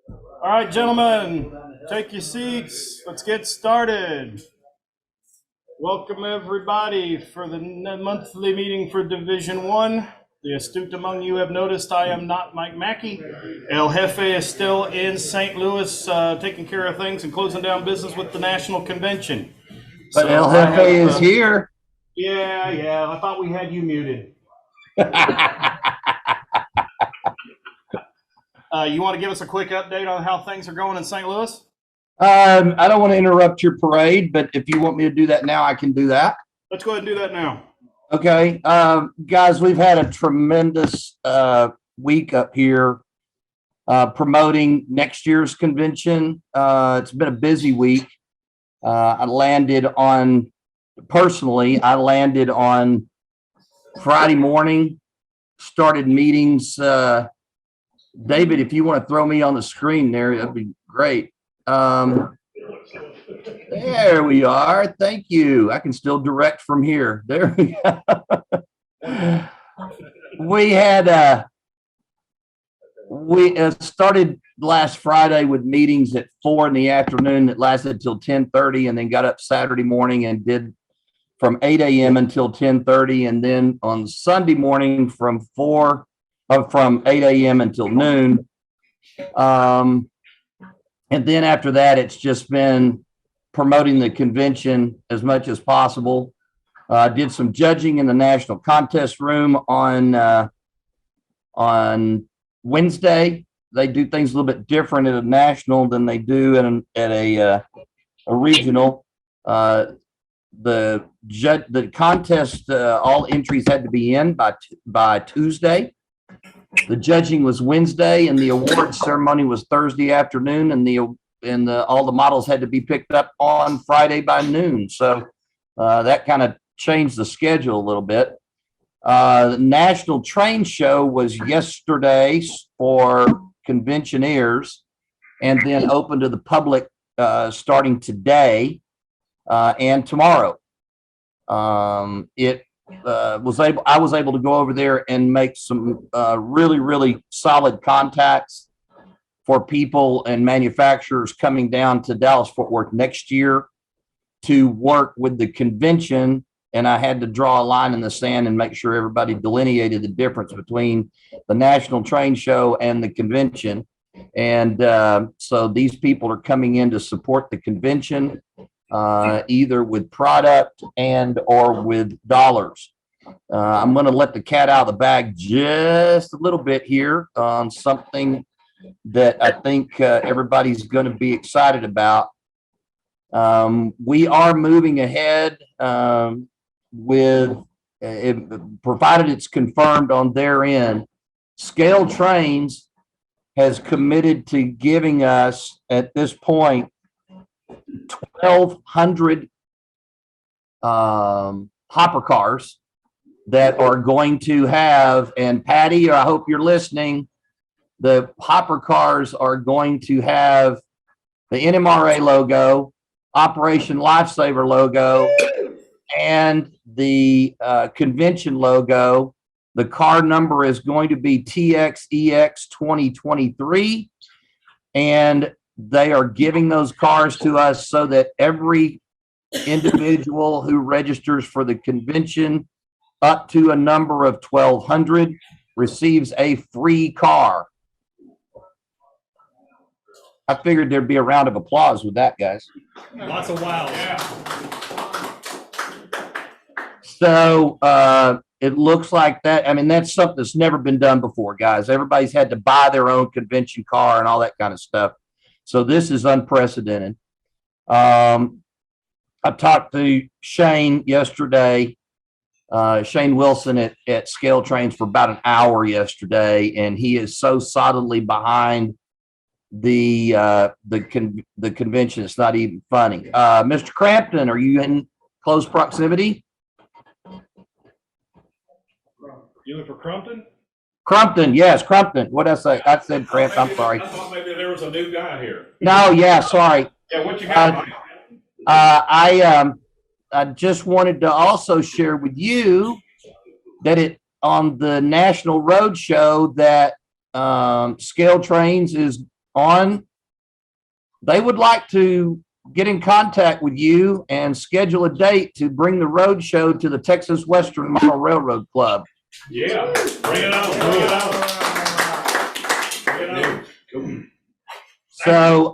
All right, gentlemen, take your seats. Let's get started. Welcome, everybody, for the monthly meeting for Division 1. The astute among you have noticed I am not Mike Mackey. El Jefe is still in St. Louis taking care of things and closing down business with the National Convention. But so El Jefe is here. Yeah. I thought we had you muted. You want to give us a quick update on how things are going in St. Louis? I don't want to interrupt your parade, but if you want me to do that now, I can do that. Let's go ahead and do that now. Okay. Guys, we've had a tremendous week up here promoting next year's convention. It's been a busy week. I landed on Friday morning, started meetings. David, if you want to throw me on the screen there, that'd be great. There we are. Thank you. I can still direct from here. There we go. We started last Friday with meetings at 4 in the afternoon that lasted till 10:30, and then got up Saturday morning and did from 8 a.m. until 10:30, and then on Sunday morning from 8 a.m. until noon. And then after that, it's just been promoting the convention as much as possible. Did some judging in the national contest room on Wednesday. They do things a little bit different at a national than they do at a regional. The contest, all entries had to be in by Tuesday. The judging was Wednesday, and the award ceremony was Thursday afternoon, and all the models had to be picked up on Friday by noon. So that kind of changed the schedule a little bit. The National Train Show was yesterday for conventioneers, and then open to the public starting today and tomorrow. I was able to go over there and make some really solid contacts for people and manufacturers coming down to Dallas-Fort Worth next year to work with the convention. And I had to draw a line in the sand and make sure everybody delineated the difference between the National Train Show and the convention. And so these people are coming in to support the convention, either with product and or with dollars. I'm going to let the cat out of the bag just a little bit here on something that I think everybody's going to be excited about. We are moving ahead with, provided it's confirmed on their end, Scale Trains has committed to giving us at this point 1,200 hopper cars that are going to have, and Patty, I hope you're listening, the hopper cars are going to have the NMRA logo, Operation Lifesaver logo, and the convention logo. The car number is going to be TXEX 2023, and they are giving those cars to us so that every individual who registers for the convention up to a number of 1,200 receives a free car. I figured there'd be a round of applause with that, guys. Lots of wows. Yeah. So it looks like that. I mean, that's something that's never been done before, guys. Everybody's had to buy their own convention car and all that kind of stuff. So this is unprecedented. I talked to Shane yesterday, Shane Wilson at Scale Trains for about an hour yesterday, and he is so solidly behind the convention. It's not even funny. Mr. Crumpton, are you in close proximity? You in for Crumpton? Crumpton, yes, Crumpton. What did I say? I said Crumpton. I'm sorry. I thought maybe there was a new guy here. No, yeah, sorry. Yeah, what you got? I just wanted to also share with you that on the National Road Show that Scale Trains is on. They would like to get in contact with you and schedule a date to bring the road show to the Texas Western Model Railroad Club. Yeah, bring it out, bring it out. Bring it out. So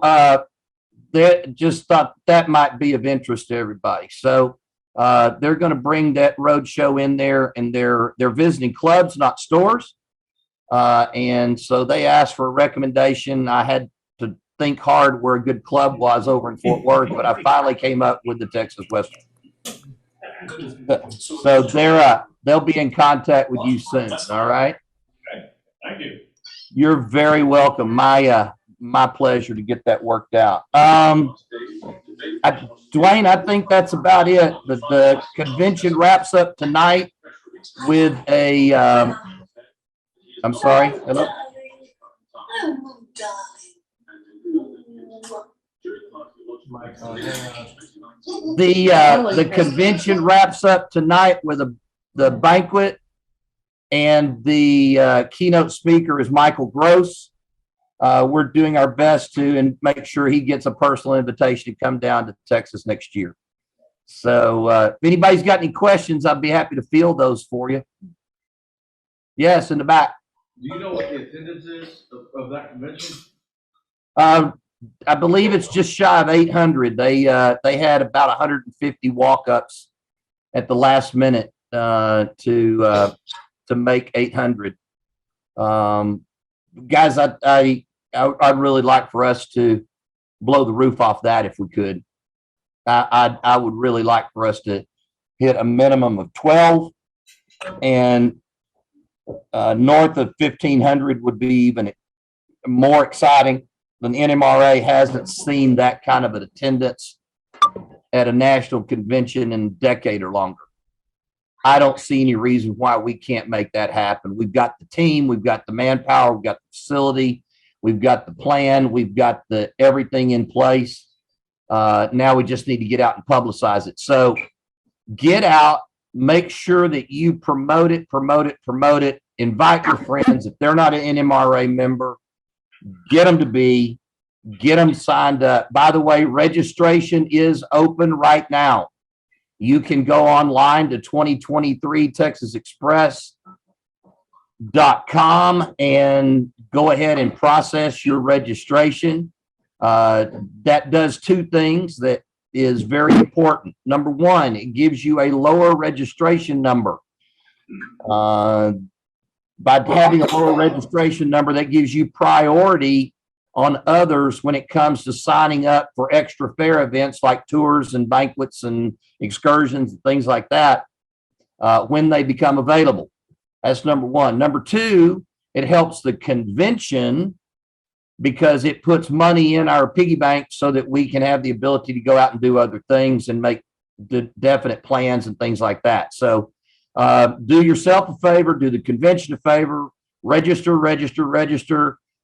they just thought that might be of interest to everybody. So they're going to bring that road show in there, and they're visiting clubs, not stores. And so they asked for a recommendation. I had to think hard where a good club was over in Fort Worth, but I finally came up with the Texas Western. So they'll be in contact with you soon. All right. Okay. Thank you. You're very welcome. My pleasure to get that worked out. Dwayne, I think that's about it. The convention wraps up tonight with a. I'm sorry. Hello? The convention wraps up tonight with the banquet, and the keynote speaker is Michael Gross. We're doing our best to make sure he gets a personal invitation to come down to Texas next year. So if anybody's got any questions, I'd be happy to field those for you. Yes, in the back. Do you know what the attendance is of that convention? I believe it's just shy of 800. They had about 150 walk-ups at the last minute to make 800. Guys, I'd really like for us to blow the roof off that if we could. I would really like for us to hit a minimum of 12, and north of 1,500 would be even more exciting. The NMRA hasn't seen that kind of an attendance at a national convention in a decade or longer. I don't see any reason why we can't make that happen. We've got the team, we've got the manpower, we've got the facility, we've got the plan, we've got everything in place. Now we just need to get out and publicize it. So get out, make sure that you promote it, invite your friends. If they're not an NMRA member, get them to be, get them signed up. By the way, registration is open right now. You can go online to 2023texasexpress.com and go ahead and process your registration. That does two things that is very important. Number one, it gives you a lower registration number. By having a lower registration number, that gives you priority on others when it comes to signing up for extra fair events like tours and banquets and excursions and things like that when they become available. That's number one. Number two, it helps the convention because it puts money in our piggy bank so that we can have the ability to go out and do other things and make definite plans and things like that. So do yourself a favor, do the convention a favor, register.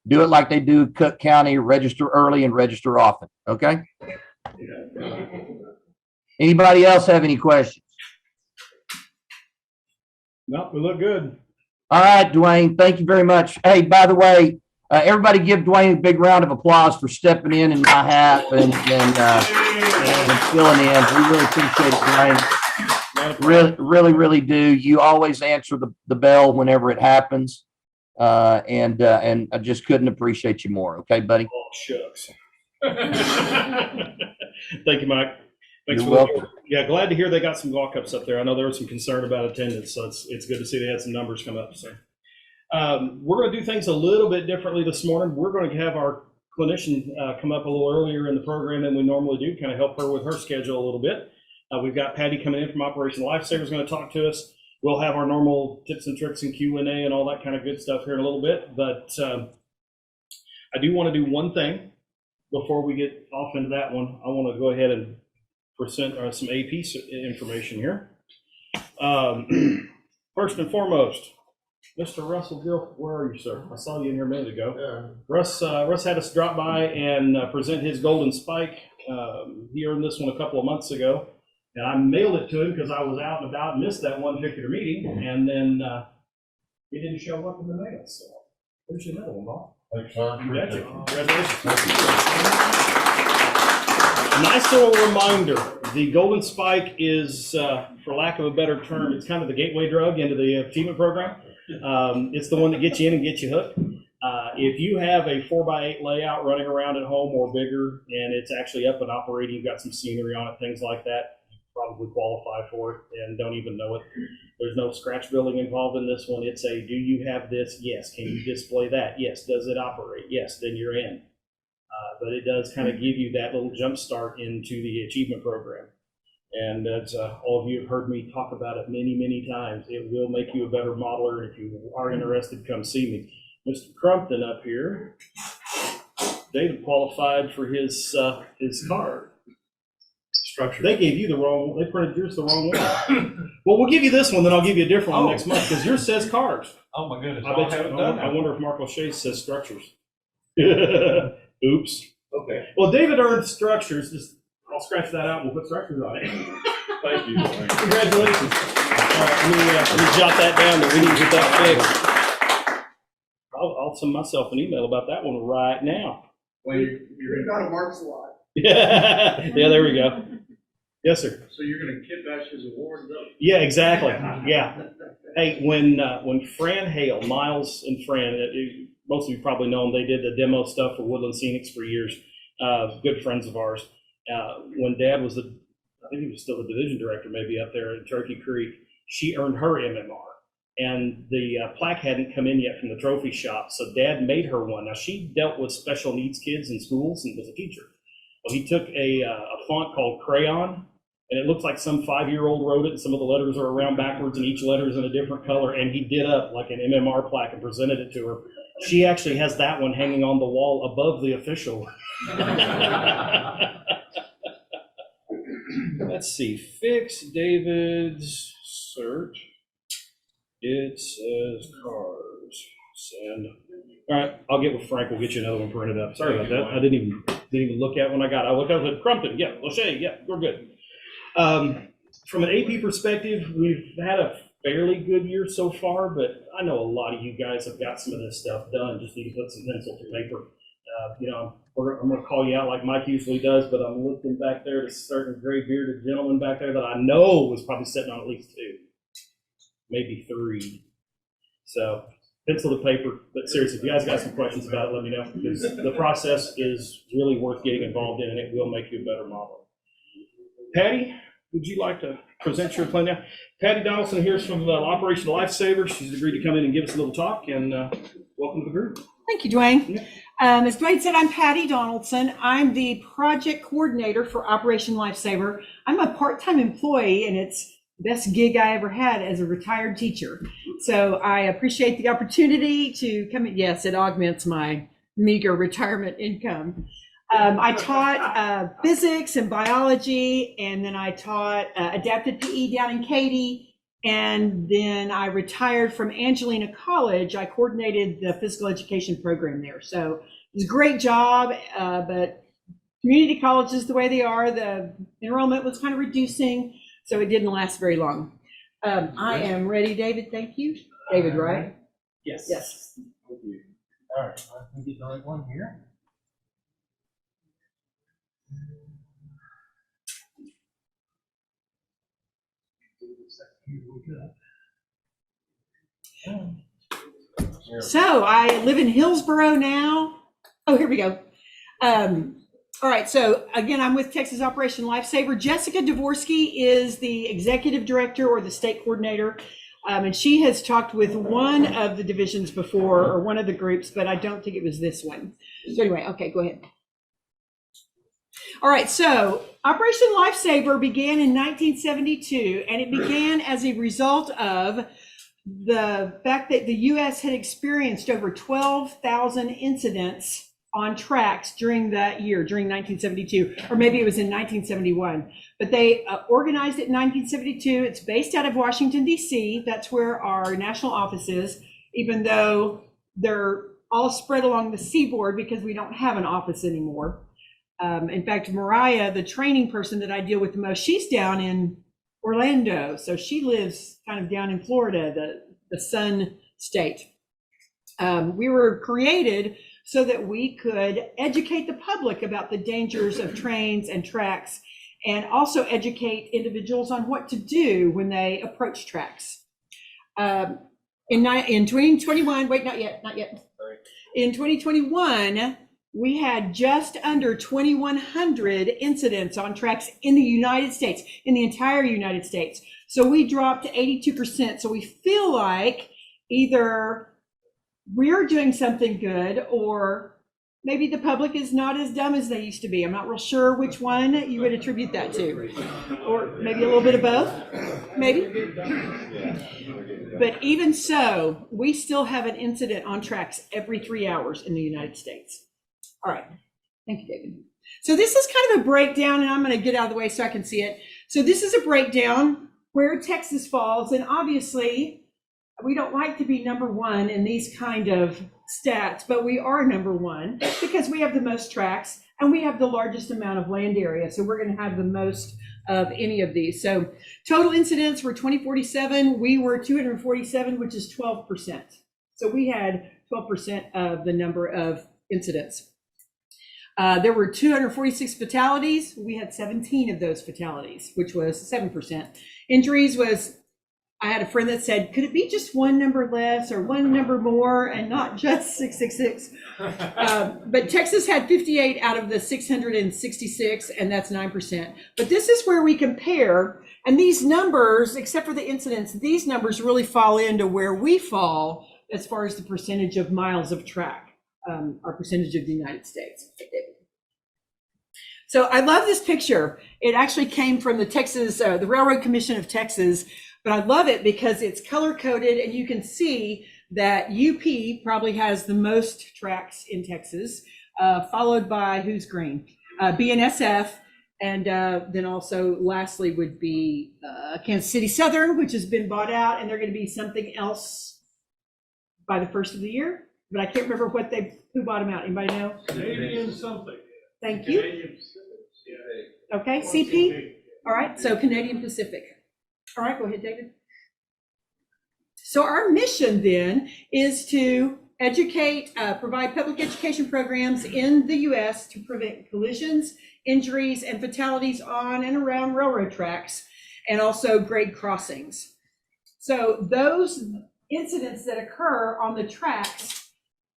Do it like they do Cook County, register early and register often, okay? Anybody else have any questions? No, we look good. All right, Dwayne, thank you very much. Hey, by the way, everybody give Dwayne a big round of applause for stepping in my hat and filling in. We really appreciate it, Dwayne. Really do. You always answer the bell whenever it happens. And I just couldn't appreciate you more. Okay, buddy? Oh, shucks. Thank you, Mike. Thanks. You're welcome. Yeah, glad to hear they got some walk-ups up there. I know there was some concern about attendance, so it's good to see they had some numbers come up. So we're going to do things a little bit differently this morning. We're going to have our clinician come up a little earlier in the program than we normally do, kind of help her with her schedule a little bit. We've got Patty coming in from Operation Lifesaver is going to talk to us. We'll have our normal tips and tricks and Q&A and all that kind of good stuff here in a little bit. But I do want to do one thing before we get off into that one. I want to go ahead and present some AP information here. First and foremost, Mr. Russell Gill, where are you, sir? I saw you in here a minute ago. Yeah. Russ had us drop by and present his golden spike. He earned this one a couple of months ago. And I mailed it to him because I was out and about and missed that one particular meeting. And then it didn't show up in the mail. So there's another one, Bob. Thanks, sir. Congratulations. Nice little reminder. The Golden Spike is, for lack of a better term, it's kind of the gateway drug into the achievement program. It's the one that gets you in and gets you hooked. If you have a 4x8 layout running around at home or bigger, and it's actually up and operating, you've got some scenery on it, things like that, you probably qualify for it and don't even know it. There's no scratch building involved in this one. It's a, do you have this? Yes. Can you display that? Yes. Does it operate? Yes. Then you're in. But it does kind of give you that little jump start into the achievement program. And as all of you have heard me talk about it many, many times, it will make you a better modeler. If you are interested, come see me. Mr. Crumpton up here, David qualified for his card. Structure. They gave you the wrong, they printed yours the wrong one. Well, we'll give you this one, then I'll give you a different one next month, because yours says cars. Oh, my goodness. I bet you, I wonder if Mark O'Shea says structures. Oops. Okay. Well, David earned structures. Just I'll scratch that out and we'll put structures on it. Thank you. Congratulations. All right, let me jot that down. That we need to get that fixed. I'll send myself an email about that one right now. Well, you're got a Mark's lot. Yeah, there we go. Yes, sir. So you're going to kit bash his award, though? Yeah, exactly. Yeah. Hey, when Fran Hale, Miles and Fran, most of you probably know them, they did the demo stuff for Woodland Scenics for years. Good friends of ours. When Dad was I think he was still the division director, maybe up there in Turkey Creek, she earned her MMR. And the plaque hadn't come in yet from the trophy shop, so Dad made her one. Now, she dealt with special needs kids in schools and was a teacher. Well, he took a font called Crayon, and it looks like some 5-year-old wrote it, and some of the letters are around backwards, and each letter is in a different color, and he did up like an MMR plaque and presented it to her. She actually has that one hanging on the wall above the official. Let's see, fix David's search. It says cars. Send. All right, I'll get with Frank. We'll get you another one printed up. Sorry about that. I didn't even look at when I got it. I looked at it. Crumpton, yeah. O'Shea, yeah. We're good. From an AP perspective, we've had a fairly good year so far, but I know a lot of you guys have got some of this stuff done. Just need to put some pencil to paper. I'm going to call you out like Mike usually does, but I'm looking back there at a certain gray bearded gentleman back there that I know was probably sitting on at least 2, maybe 3. So pencil to paper, but seriously, if you guys got some questions about it, let me know, because the process is really worth getting involved in, and it will make you a better modeler. Patty, would you like to present your plan now? Patty Donaldson here is from Operation Lifesaver. She's agreed to come in and give us a little talk, and welcome to the group. Thank you, Dwayne. Yeah. As Dwayne said, I'm Patty Donaldson. I'm the project coordinator for Operation Lifesaver. I'm a part-time employee, and it's the best gig I ever had as a retired teacher. So I appreciate the opportunity to come in. Yes, it augments my meager retirement income. I taught physics and biology, and then I taught adapted PE down in Katy. And then I retired from Angelina College. I coordinated the physical education program there. So it was a great job, but community colleges, the way they are, the enrollment was kind of reducing, so it didn't last very long. I am ready, David. Thank you. David, right? Yes. Yes. All right, let me get the right one here. So I live in Hillsboro now. Oh, here we go. All right, so again, I'm with Texas Operation Lifesaver. Jessica Dvorsky is the executive director or the state coordinator, and she has talked with one of the divisions before, or one of the groups, but I don't think it was this one. So anyway, okay, go ahead. All right, so Operation Lifesaver began in 1972, and it began as a result of the fact that the U.S. had experienced over 12,000 incidents on tracks during that year, during 1972, or maybe it was in 1971. But they organized it in 1972. It's based out of Washington, D.C. That's where our national office is, even though they're all spread along the seaboard because we don't have an office anymore. In fact, Mariah, the training person that I deal with the most, she's down in Orlando. So she lives kind of down in Florida, the Sun State. We were created so that we could educate the public about the dangers of trains and tracks, and also educate individuals on what to do when they approach tracks. In 2021, wait, not yet. In 2021, we had just under 2,100 incidents on tracks in the United States, in the entire United States. So we dropped to 82%. So we feel like either we're doing something good, or maybe the public is not as dumb as they used to be. I'm not real sure which one you would attribute that to, or maybe a little bit of both, maybe. But even so, we still have an incident on tracks every 3 hours in the United States. All right, thank you, David. So this is kind of a breakdown, and I'm going to get out of the way so I can see it. So this is a breakdown where Texas falls, and obviously we don't like to be number one in these kind of stats, but we are number one because we have the most tracks and we have the largest amount of land area. So we're going to have the most of any of these. So total incidents were 2047. We were 247, which is 12%. So we had 12% of the number of incidents. There were 246 fatalities. We had 17 of those fatalities, which was 7%. Injuries was, I had a friend that said, could it be just one number less or one number more and not just 666? But Texas had 58 out of the 666, and that's 9%. But this is where we compare, and these numbers, except for the incidents, these numbers really fall into where we fall as far as the percentage of miles of track, our percentage of the United States. So I love this picture. It actually came from the Texas, the Railroad Commission of Texas. But I love it because it's color coded, and you can see that UP probably has the most tracks in Texas, followed by who's green? BNSF, and then also lastly would be Kansas City Southern, which has been bought out, and they're going to be something else by the first of the year. But I can't remember who bought them out. Anybody know? Canadian something. Thank you. Okay, CP. All right, so Canadian Pacific. All right, go ahead, David. So our mission then is to educate, provide public education programs in the U.S. to prevent collisions, injuries, and fatalities on and around railroad tracks, and also grade crossings. So those incidents that occur on the tracks,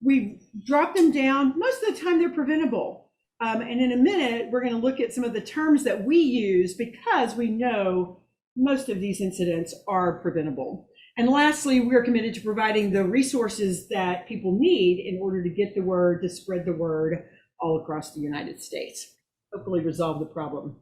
we drop them down. Most of the time they're preventable. And in a minute, we're going to look at some of the terms that we use because we know most of these incidents are preventable. And lastly, we're committed to providing the resources that people need in order to get the word, to spread the word all across the United States, hopefully resolve the problem.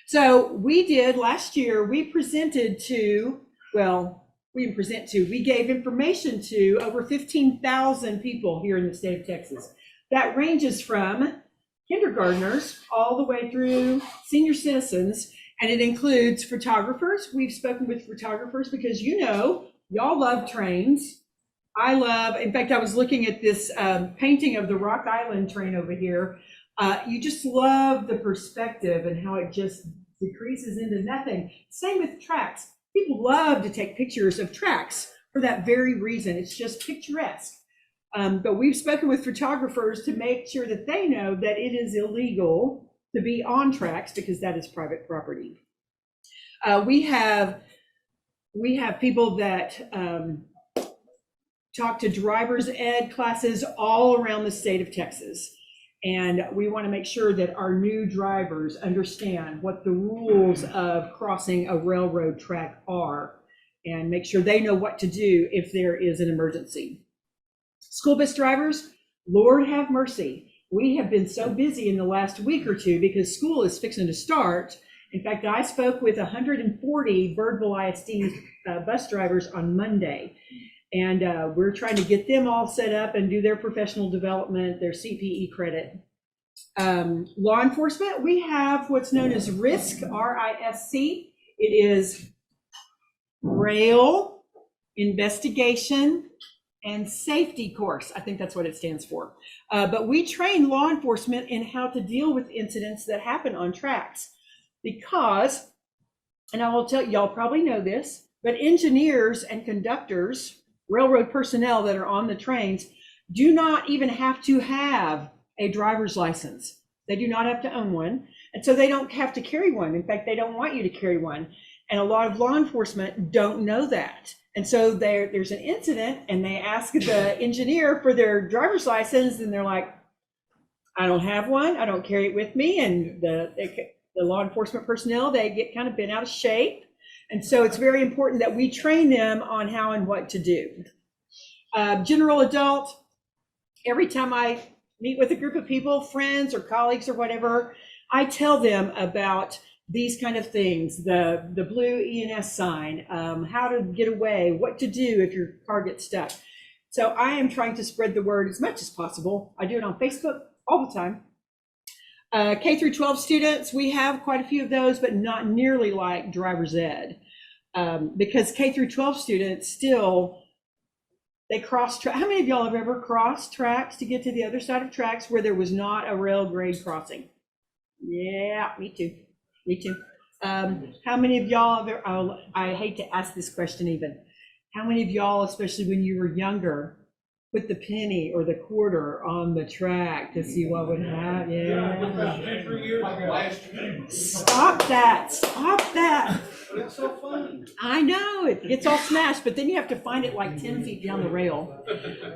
So we did last year, we presented to, we gave information to over 15,000 people here in the state of Texas. That ranges from kindergartners all the way through senior citizens. And it includes photographers. We've spoken with photographers because, you know, y'all love trains. In fact, I was looking at this painting of the Rock Island train over here. You just love the perspective and how it just decreases into nothing. Same with tracks. People love to take pictures of tracks for that very reason. It's just picturesque. But we've spoken with photographers to make sure that they know that it is illegal to be on tracks because that is private property. We have people that talk to driver's ed classes all around the state of Texas. And we want to make sure that our new drivers understand what the rules of crossing a railroad track are and make sure they know what to do if there is an emergency. School bus drivers, Lord have mercy. We have been so busy in the last week or two because school is fixing to start. In fact, I spoke with 140 Birdville ISD bus drivers on Monday, and we're trying to get them all set up and do their professional development, their CPE credit. Law enforcement, we have what's known as RISC, R-I-S-C. It is Rail Investigation and Safety Course. I think that's what it stands for. But we train law enforcement in how to deal with incidents that happen on tracks because, and I will tell you, y'all probably know this, but engineers and conductors, railroad personnel that are on the trains, do not even have to have a driver's license. They do not have to own one. And so they don't have to carry one. In fact, they don't want you to carry one. And a lot of law enforcement don't know that. And so there's an incident and they ask the engineer for their driver's license and they're like, I don't have one. I don't carry it with me. And the law enforcement personnel, they get kind of bent out of shape. And so it's very important that we train them on how and what to do. General adult, every time I meet with a group of people, friends or colleagues or whatever, I tell them about these kind of things, the blue ENS sign, how to get away, what to do if your car gets stuck. So I am trying to spread the word as much as possible. I do it on Facebook all the time. K through 12 students, we have quite a few of those, but not nearly like driver's ed, because K through 12 students still, they cross track. How many of y'all have ever crossed tracks to get to the other side of tracks where there was not a rail grade crossing? Yeah, me too. Me too. How many of y'all have ever, I hate to ask this question even. How many of y'all, especially when you were younger, put the penny or the quarter on the track to see what would happen? Yeah. Stop that. Stop that. But it's so fun. I know, it gets all smashed, but then you have to find it like 10 feet down the rail.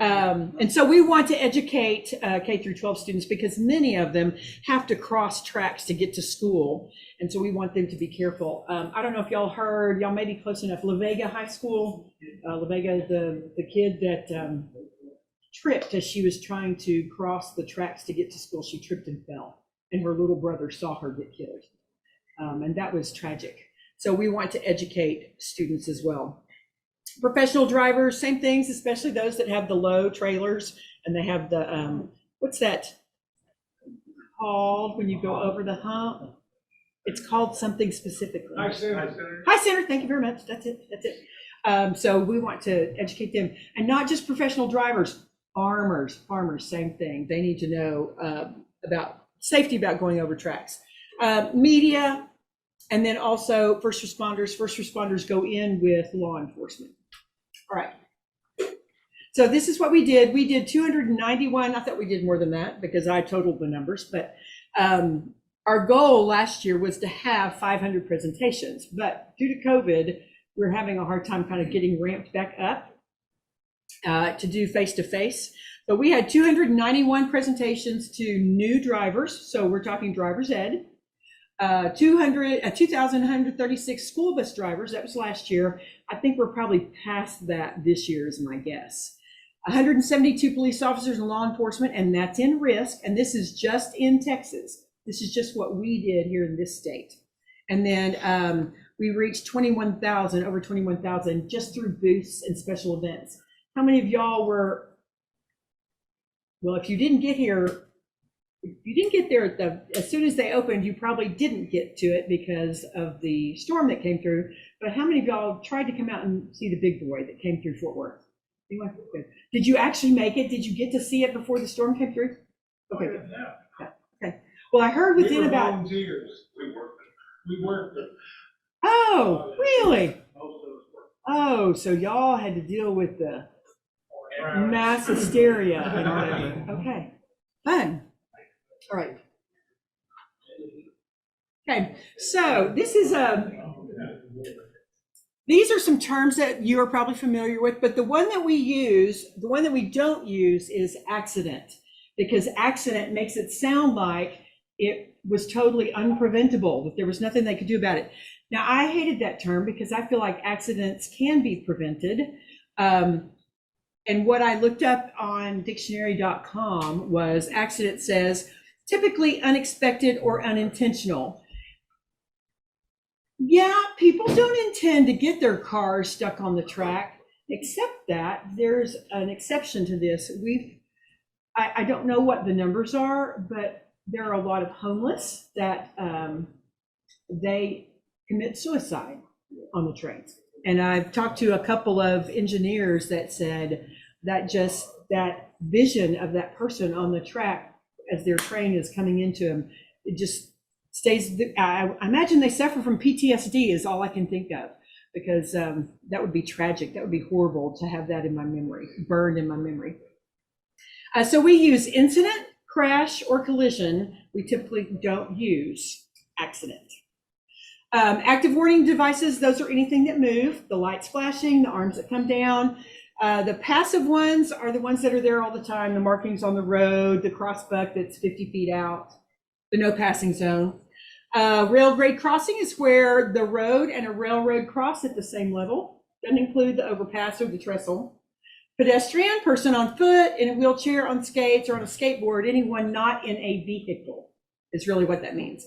And so we want to educate K through 12 students because many of them have to cross tracks to get to school. And so we want them to be careful. I don't know if y'all heard, y'all may be close enough, La Vega High School. La Vega, the kid that tripped as she was trying to cross the tracks to get to school. She tripped and fell, and her little brother saw her get killed. And that was tragic. So we want to educate students as well. Professional drivers, same things, especially those that have the low trailers and they have the, what's that called when you go over the hump? It's called something specifically. High center. High center, thank you very much. That's it, that's it. So we want to educate them, and not just professional drivers, farmers, same thing. They need to know about safety, about going over tracks. Media, and then also first responders. First responders go in with law enforcement. All right. So this is what we did. We did 291. I thought we did more than that because I totaled the numbers, but our goal last year was to have 500 presentations, but due to COVID, we're having a hard time kind of getting ramped back up to do face-to-face. But we had 291 presentations to new drivers. So we're talking driver's ed. 2,136 school bus drivers. That was last year. I think we're probably past that this year is my guess. 172 police officers and law enforcement, and that's in risk. And this is just in Texas. This is just what we did here in this state. And then we reached 21,000, over 21,000 just through booths and special events. How many of y'all were, well, if you didn't get here, if you didn't get there as soon as they opened, you probably didn't get to it because of the storm that came through. But how many of y'all tried to come out and see the big boy that came through Fort Worth? Anyone? Good. Did you actually make it? Did you get to see it before the storm came through? Okay. Good. Yeah. Okay. Well, I heard within about volunteers. We worked it. Oh, really? Oh, so y'all had to deal with the mass hysteria and whatever. Okay, fun. All right. Okay, so this is these are some terms that you are probably familiar with, but the one that we use, the one that we don't use is accident, because accident makes it sound like it was totally unpreventable, that there was nothing they could do about it. Now, I hated that term because I feel like accidents can be prevented. And what I looked up on dictionary.com was accident says typically unexpected or unintentional. Yeah, people don't intend to get their cars stuck on the track, except that there's an exception to this. I don't know what the numbers are, but there are a lot of homeless that they commit suicide on the trains. And I've talked to a couple of engineers that said that just that vision of that person on the track as their train is coming into them, it just stays. I imagine they suffer from PTSD is all I can think of, because that would be tragic. That would be horrible to have that in my memory, burned in my memory. So we use incident, crash, or collision. We typically don't use accident. Active warning devices, those are anything that move, the lights flashing, the arms that come down. The passive ones are the ones that are there all the time, the markings on the road, the crossbuck that's 50 feet out, the no passing zone. Rail grade crossing is where the road and a railroad cross at the same level. Doesn't include the overpass or the trestle. Pedestrian, person on foot, in a wheelchair, on skates, or on a skateboard, anyone not in a vehicle is really what that means.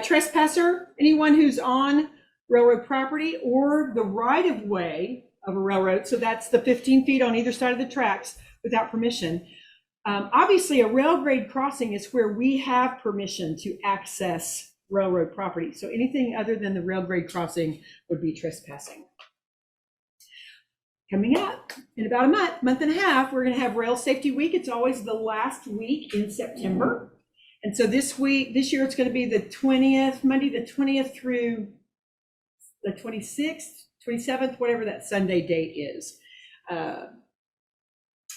Trespasser, anyone who's on railroad property or the right of way of a railroad. So that's the 15 feet on either side of the tracks without permission. Obviously, a rail grade crossing is where we have permission to access railroad property. So anything other than the rail grade crossing would be trespassing. Coming up in about a month and a half, we're going to have Rail Safety Week. It's always the last week in September. And so this year, it's going to be the 20th, Monday the 20th through the 26th, 27th, whatever that Sunday date is.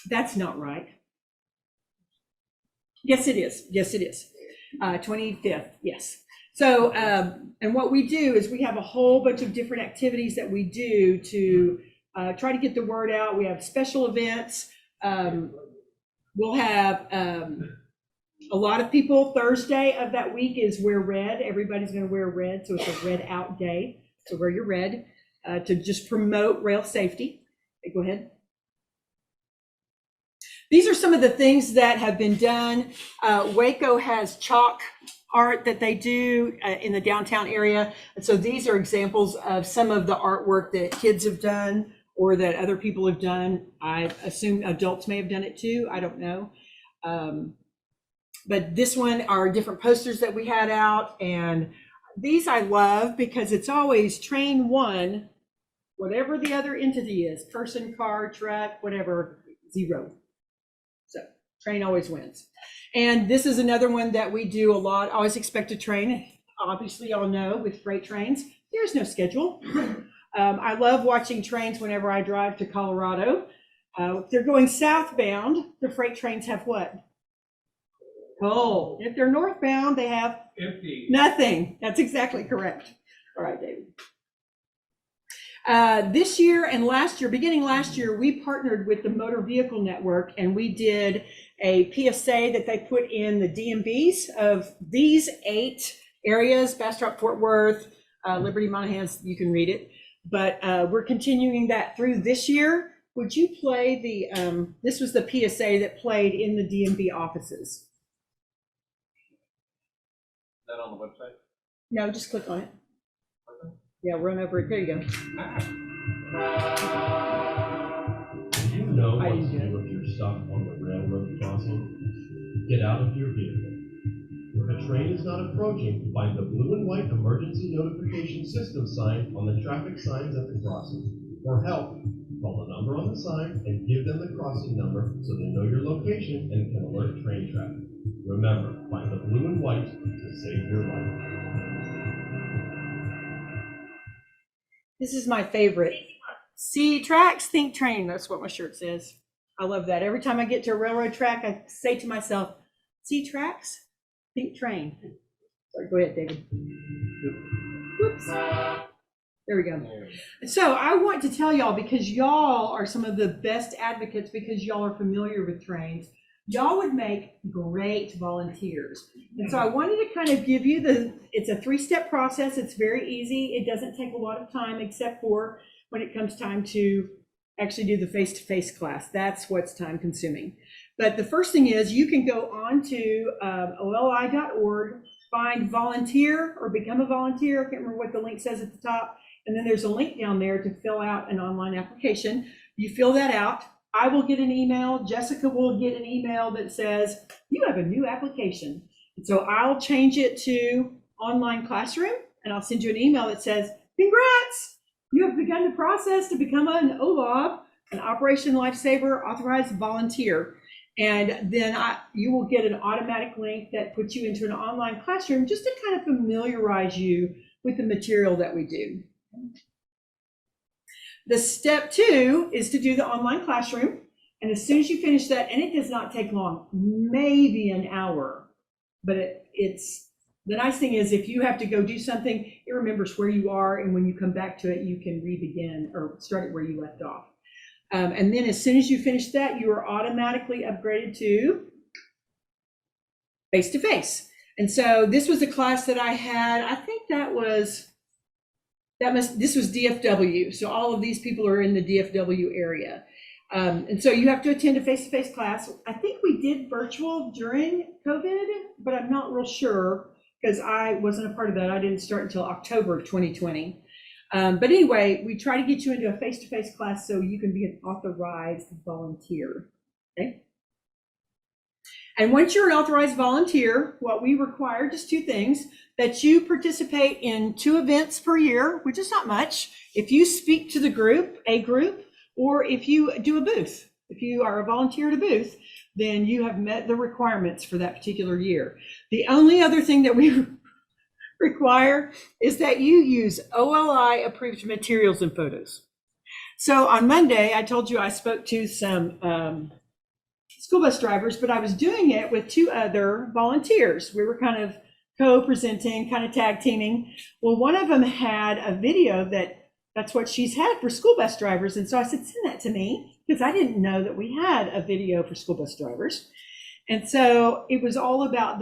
That's not right. Yes, it is. Yes, it is. 25th, yes. So, and what we do is we have a whole bunch of different activities that we do to try to get the word out. We have special events. We'll have a lot of people. Thursday of that week is wear red. Everybody's going to wear red. So it's a red out day. So wear your red to just promote rail safety. Okay, go ahead. These are some of the things that have been done. Waco has chalk art that they do in the downtown area. And so these are examples of some of the artwork that kids have done or that other people have done. I assume adults may have done it too. I don't know. But this one are different posters that we had out. And these I love because it's always train one, whatever the other entity is, person, car, truck, whatever, 0. So train always wins. And this is another one that we do a lot. Always expect a train. Obviously, y'all know with freight trains, there's no schedule. I love watching trains whenever I drive to Colorado. If they're going southbound, the freight trains have what? Coal. If they're northbound, they have Empty. nothing. That's exactly correct. All right, David. This year and last year, beginning last year, we partnered with the Motor Vehicle Network and we did a PSA that they put in the DMVs of these 8 areas, Bastrop, Fort Worth, Liberty, Monahans, you can read it. But we're continuing that through this year. Would you play the, this was the PSA that played in the DMV offices. Is that on the website? No, just click on it. Yeah, run over it. There you go. You know what to do if you're stuck on the railroad crossing. Get out of your vehicle. If a train is not approaching, find the blue and white emergency notification system sign on the traffic signs at the crossing. For help, call the number on the sign and give them the crossing number so they know your location and can alert train traffic. Remember, find the blue and white to save your life. This is my favorite. See tracks, think train. That's what my shirt says. I love that. Every time I get to a railroad track, I say to myself, see tracks, think train. Sorry, go ahead, David. Whoops. There we go. So I want to tell y'all, because y'all are some of the best advocates because y'all are familiar with trains, y'all would make great volunteers. And so I wanted to kind of give you it's a 3-step process. It's very easy. It doesn't take a lot of time except for when it comes time to actually do the face-to-face class. That's what's time consuming. But the first thing is you can go on to oli.org, find volunteer or become a volunteer. I can't remember what the link says at the top. And then there's a link down there to fill out an online application. You fill that out. I will get an email. Jessica will get an email that says, you have a new application. And so I'll change it to online classroom and I'll send you an email that says, congrats, you have begun the process to become an OLOV, an Operation Lifesaver authorized volunteer. And then you will get an automatic link that puts you into an online classroom just to kind of familiarize you with the material that we do. The step 2 is to do the online classroom. And as soon as you finish that, and it does not take long, maybe an hour, but it's the nice thing is if you have to go do something, it remembers where you are, and when you come back to it, you can re-begin or start it where you left off. And then as soon as you finish that, you are automatically upgraded to face-to-face. And so this was a class that I had, I think this was DFW. So all of these people are in the DFW area. And so you have to attend a face-to-face class. I think we did virtual during COVID, but I'm not real sure because I wasn't a part of that. I didn't start until October of 2020. But anyway, we try to get you into a face-to-face class so you can be an authorized volunteer, okay? And once you're an authorized volunteer, what we require, just two things, that you participate in 2 events per year, which is not much. If you speak to the group, or if you do a booth, if you are a volunteer at a booth, then you have met the requirements for that particular year. The only other thing that we require is that you use OLI approved materials and photos. So on Monday, I told you I spoke to some school bus drivers, but I was doing it with 2 other volunteers. We were kind of co-presenting, kind of tag teaming. Well, one of them had a video that's what she's had for school bus drivers. And so I said, send that to me, because I didn't know that we had a video for school bus drivers. And so it was all about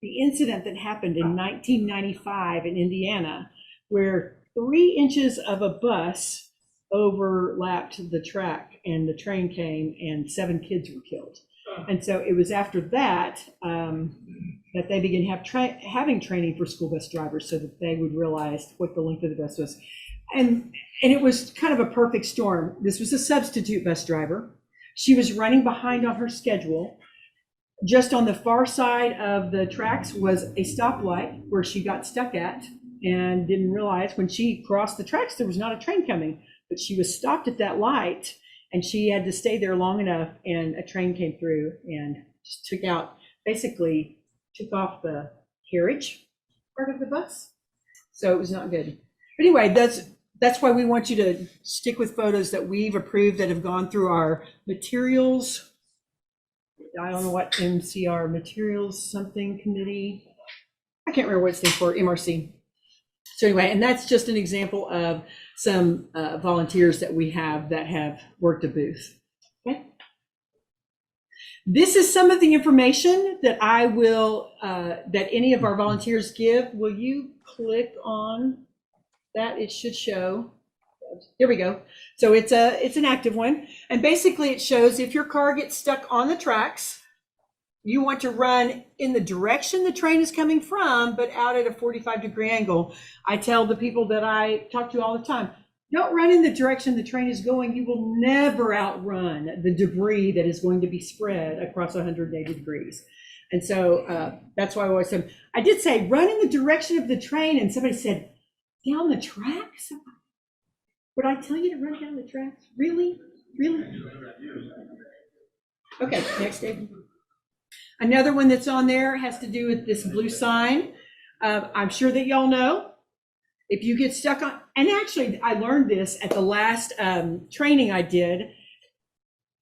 the incident that happened in 1995 in Indiana, where 3 inches of a bus overlapped the track and the train came and 7 kids were killed. And so it was after that that they began having training for school bus drivers so that they would realize what the length of the bus was. And it was kind of a perfect storm. This was a substitute bus driver. She was running behind on her schedule. Just on the far side of the tracks was a stoplight where she got stuck at and didn't realize when she crossed the tracks there was not a train coming, but she was stopped at that light and she had to stay there long enough, and a train came through and just took off the carriage part of the bus. So it was not good. But anyway, that's why we want you to stick with photos that we've approved that have gone through our materials. I don't know what MCR, materials something committee. I can't remember what it stands for, MRC. So anyway, and that's just an example of some volunteers that we have that have worked a booth. Okay. This is some of the information that I will, that any of our volunteers give. Will you click on that? It should show. Here we go. So it's an active one. And basically it shows if your car gets stuck on the tracks, you want to run in the direction the train is coming from, but out at a 45-degree angle. I tell the people that I talk to all the time, don't run in the direction the train is going. You will never outrun the debris that is going to be spread across 180 degrees. And so that's why I always said, I did say, run in the direction of the train. And somebody said, down the tracks? Would I tell you to run down the tracks? Really? Really? Okay, next, David. Another one that's on there has to do with this blue sign. I'm sure that y'all know, if you get stuck on, and actually I learned this at the last training I did,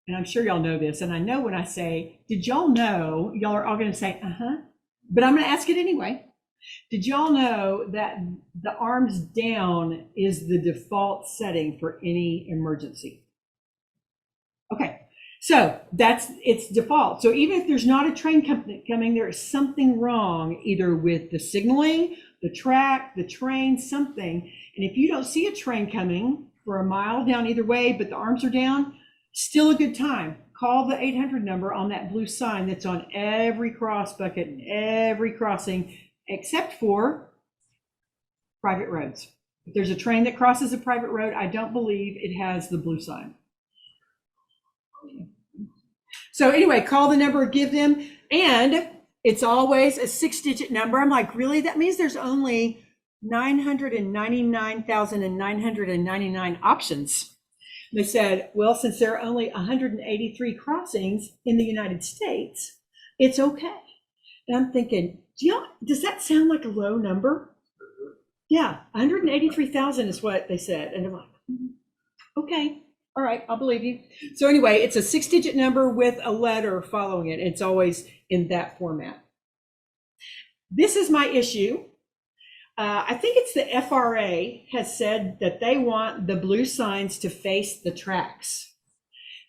and I'm sure y'all know this, and I know when I say, did y'all know, y'all are all gonna say, but I'm gonna ask it anyway. Did y'all know that the arms down is the default setting for any emergency? Okay, so it's default. So even if there's not a train coming, there is something wrong either with the signaling, the track, the train, something. And if you don't see a train coming for a mile down either way, but the arms are down, still a good time. Call the 800 number on that blue sign that's on every cross bucket, every crossing, except for private roads. If there's a train that crosses a private road, I don't believe it has the blue sign. So anyway, call the number, give them, and it's always a 6-digit number. I'm like, really? That means there's only 999,999 options. They said, well, since there are only 183 crossings in the United States, it's okay. And I'm thinking, does that sound like a low number? Yeah, 183,000 is what they said. And I'm like, okay. All right, I'll believe you. So anyway, it's a 6-digit number with a letter following it. It's always in that format. This is my issue. I think it's the FRA has said that they want the blue signs to face the tracks.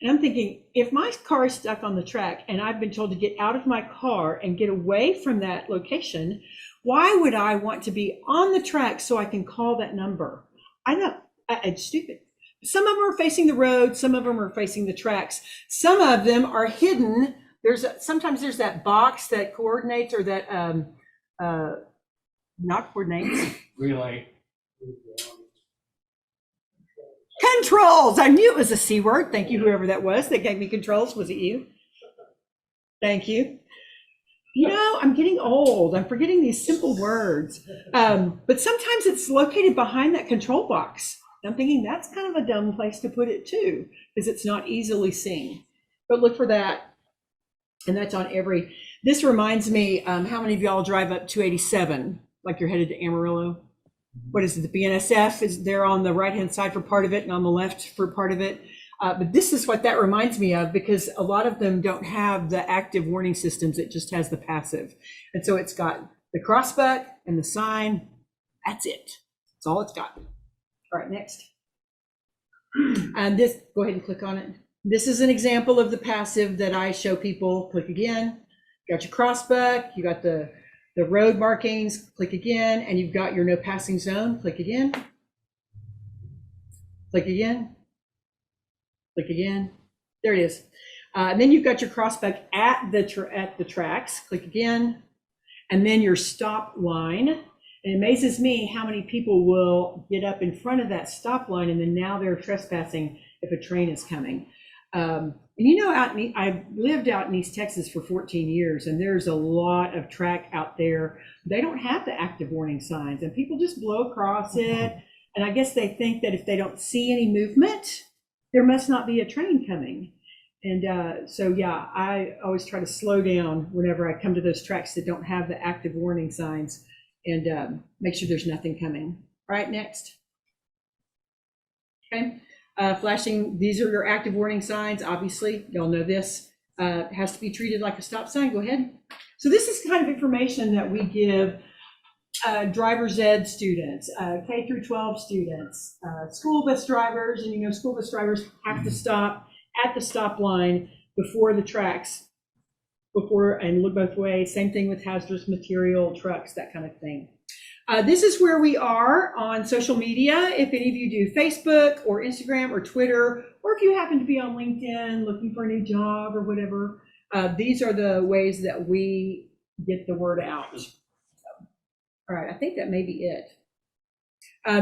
And I'm thinking, if my car is stuck on the track and I've been told to get out of my car and get away from that location, why would I want to be on the track so I can call that number? I know, it's stupid. Some of them are facing the road, some of them are facing the tracks. Some of them are hidden. Sometimes there's that box that coordinates, or that not coordinates. Relay. Controls. I knew it was a C word. Thank you, whoever that was that gave me controls. Was it you? Thank you. You know, I'm getting old. I'm forgetting these simple words. But sometimes it's located behind that control box. I'm thinking that's kind of a dumb place to put it too, because it's not easily seen. But look for that. And that's on every. This reminds me, how many of y'all drive up 287, like you're headed to Amarillo? What is it? The BNSF is there on the right-hand side for part of it and on the left for part of it. But this is what that reminds me of, because a lot of them don't have the active warning systems. It just has the passive. And so it's got the crossbuck and the sign. That's it. That's all it's got. All right, next. And this, go ahead and click on it. This is an example of the passive that I show people. Click again. You got your crossbuck. You got the road markings. Click again. And you've got your no passing zone. Click again. Click again. Click again. There it is. And then you've got your crossbuck at the tracks. Click again. And then your stop line. It amazes me how many people will get up in front of that stop line and then now they're trespassing if a train is coming. And you know, I've lived out in East Texas for 14 years, and there's a lot of track out there. They don't have the active warning signs, and people just blow across it. And I guess they think that if they don't see any movement, there must not be a train coming. And so, yeah, I always try to slow down whenever I come to those tracks that don't have the active warning signs, and make sure there's nothing coming. All right, next. Okay, flashing, these are your active warning signs. Obviously, y'all know this. It has to be treated like a stop sign. Go ahead. So this is kind of information that we give driver's ed students, K through 12 students, school bus drivers, and you know, school bus drivers have to stop at the stop line before the tracks, and look both ways. Same thing with hazardous material trucks, that kind of thing. This is where we are on social media. If any of you do Facebook or Instagram or Twitter, or if you happen to be on LinkedIn looking for a new job or whatever, these are the ways that we get the word out. All right, I think that may be it.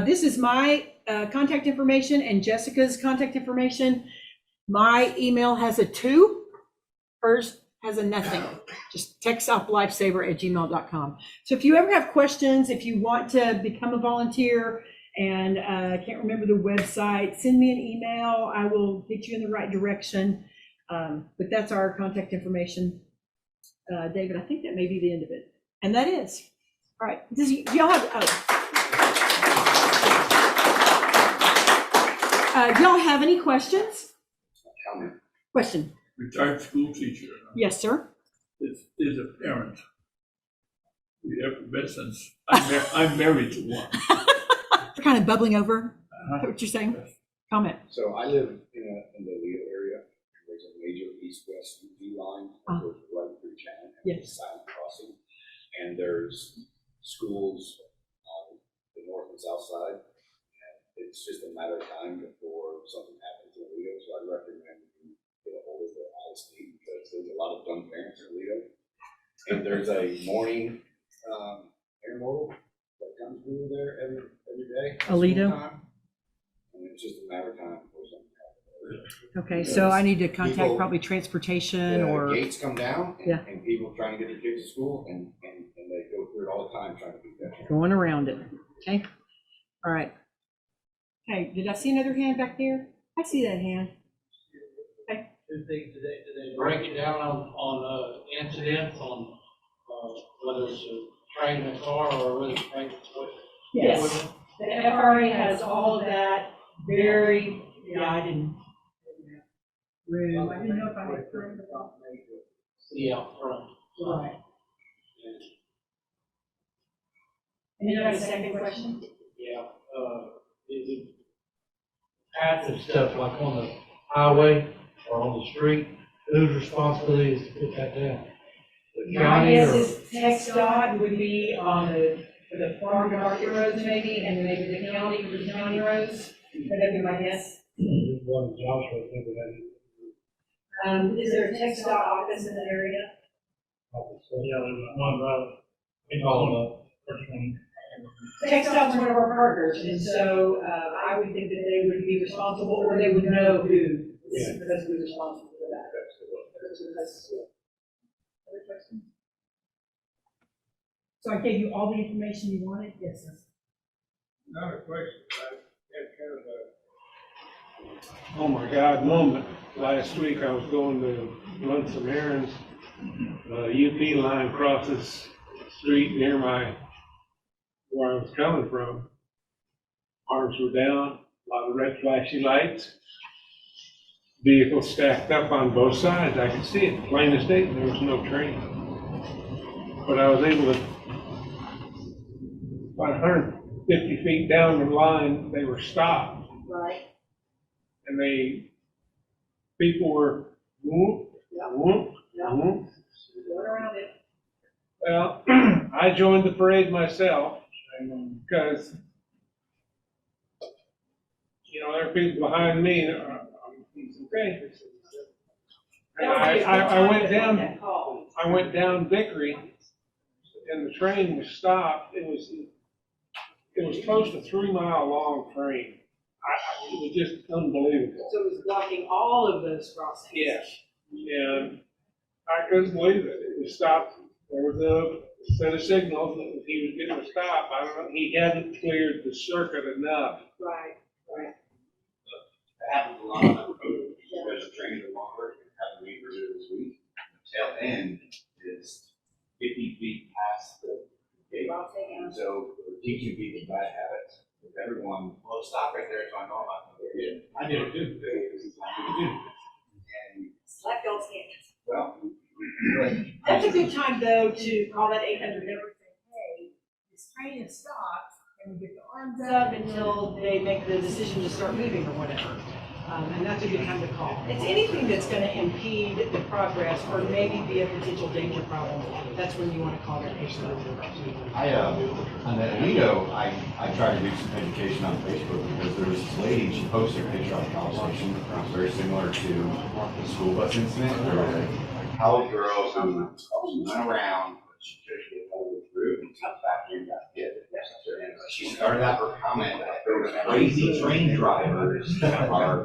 This is my contact information and Jessica's contact information. My email has a 2, hers has a nothing. Just techsoplifesaver@gmail.com. So if you ever have questions, if you want to become a volunteer and can't remember the website, send me an email. I will get you in the right direction. But that's our contact information. David, I think that may be the end of it. And that is. All right. Do y'all have any questions? Question. Retired school teacher. Yes, sir. Is a parent. We have met since I'm married to one. You're kind of bubbling over. Is that what you're saying? Comment. So I live in the Leo area. There's a major east-west UV line that goes right through town. And Yes. a silent crossing. And there's schools on the north and south side. And it's just a matter of time before something happens in Leo. So I recommend you get a hold of the ISD, because there's a lot of dumb parents in Leo. And there's a morning intermodal that comes through there every day. Alito. And it's just a matter of time before something happens. Okay, so I need to contact People- probably transportation The or, gates come down, and, Yeah. and people trying to get their kids to school, and they go through it all the time trying to beat that. going around it. Okay. All right. Hey, did I see another hand back there? I see that hand. Okay. Do they break it down on incidents, on whether it's a train in a car or whether it's a train in a Yes. The FRA has all of that very, I didn't room. I didn't know if I had heard of See out front. that. Right. And then I have a second question. Yeah, is it path and stuff like on the highway or on the street, whose responsibility is to put that down? The My county guess or? is Tech dot would be on the farm to market roads maybe, and then maybe the county for the county roads. That'd be my guess. One Joshua, I think we had. Is there a Tech dot office in the area? Yeah, there's one right in all of first one. Tech dot's one of our partners, and so I would think that they would be responsible, or they would know who is supposed to be responsible for that. Other questions? So I gave you all the information you wanted? Yes, sir. Not a question, I had kind of a, oh my God moment. Last week I was going to run some errands. UP line crosses the street near where I was coming from. Arms were down, a lot of red flashy lights. Vehicles stacked up on both sides. I could see it plain as day, there was no train. But I was able to, about 150 feet down the line, they were stopped. Right. And people were, whoop, whoop, whoop. Going around it. Well, I joined the parade myself because, there are people behind me. Okay. And I went down Vickery, and the train was stopped. It was close to 3 mile long train. It was just unbelievable. So it was blocking all of those crossings? Yes. And I couldn't believe it. It was stopped. There was a set of signals that he was getting to stop. I don't know. He hadn't cleared the circuit enough. Right, right. That happens a lot on that road, because the trains are longer, and have to leave earlier this week. The tail end is 50 feet past the gate. And so we're teaching people bad habits. If everyone, well, stop right there, so I know I'm not going to get it. I did it too. And, Slap y'all's hands. well, That's a good time, though, to call that 800 number and say, hey, this train has stopped, and we get the arms up until they make the decision to start moving or whatever. And that's a good time to call. It's anything that's going to impede the progress or maybe be a potential danger problem. That's when you want to call that 800 number. On the Alito, I tried to do some education on Facebook because there was this lady, she posted a picture on the College Station, very similar to the school bus incident. There was a college girl who went around, she pushed it all the way through and got back in and got hit. And she started out her comment that those crazy train drivers are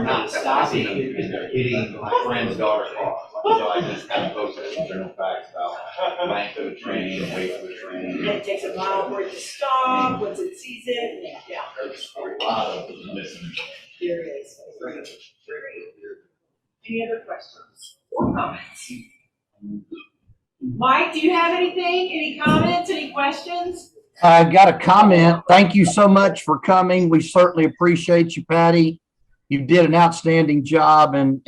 not stopping and they're hitting my friend's daughter's car. So I just kind of posted some general facts about length of the train, weight of the train. It takes a while for it to stop, once it sees it, yeah. There's a lot of missing. There is. Any other questions or comments? Mike, do you have anything? Any comments, any questions? I got a comment. Thank you so much for coming. We certainly appreciate you, Patty. You did an outstanding job, and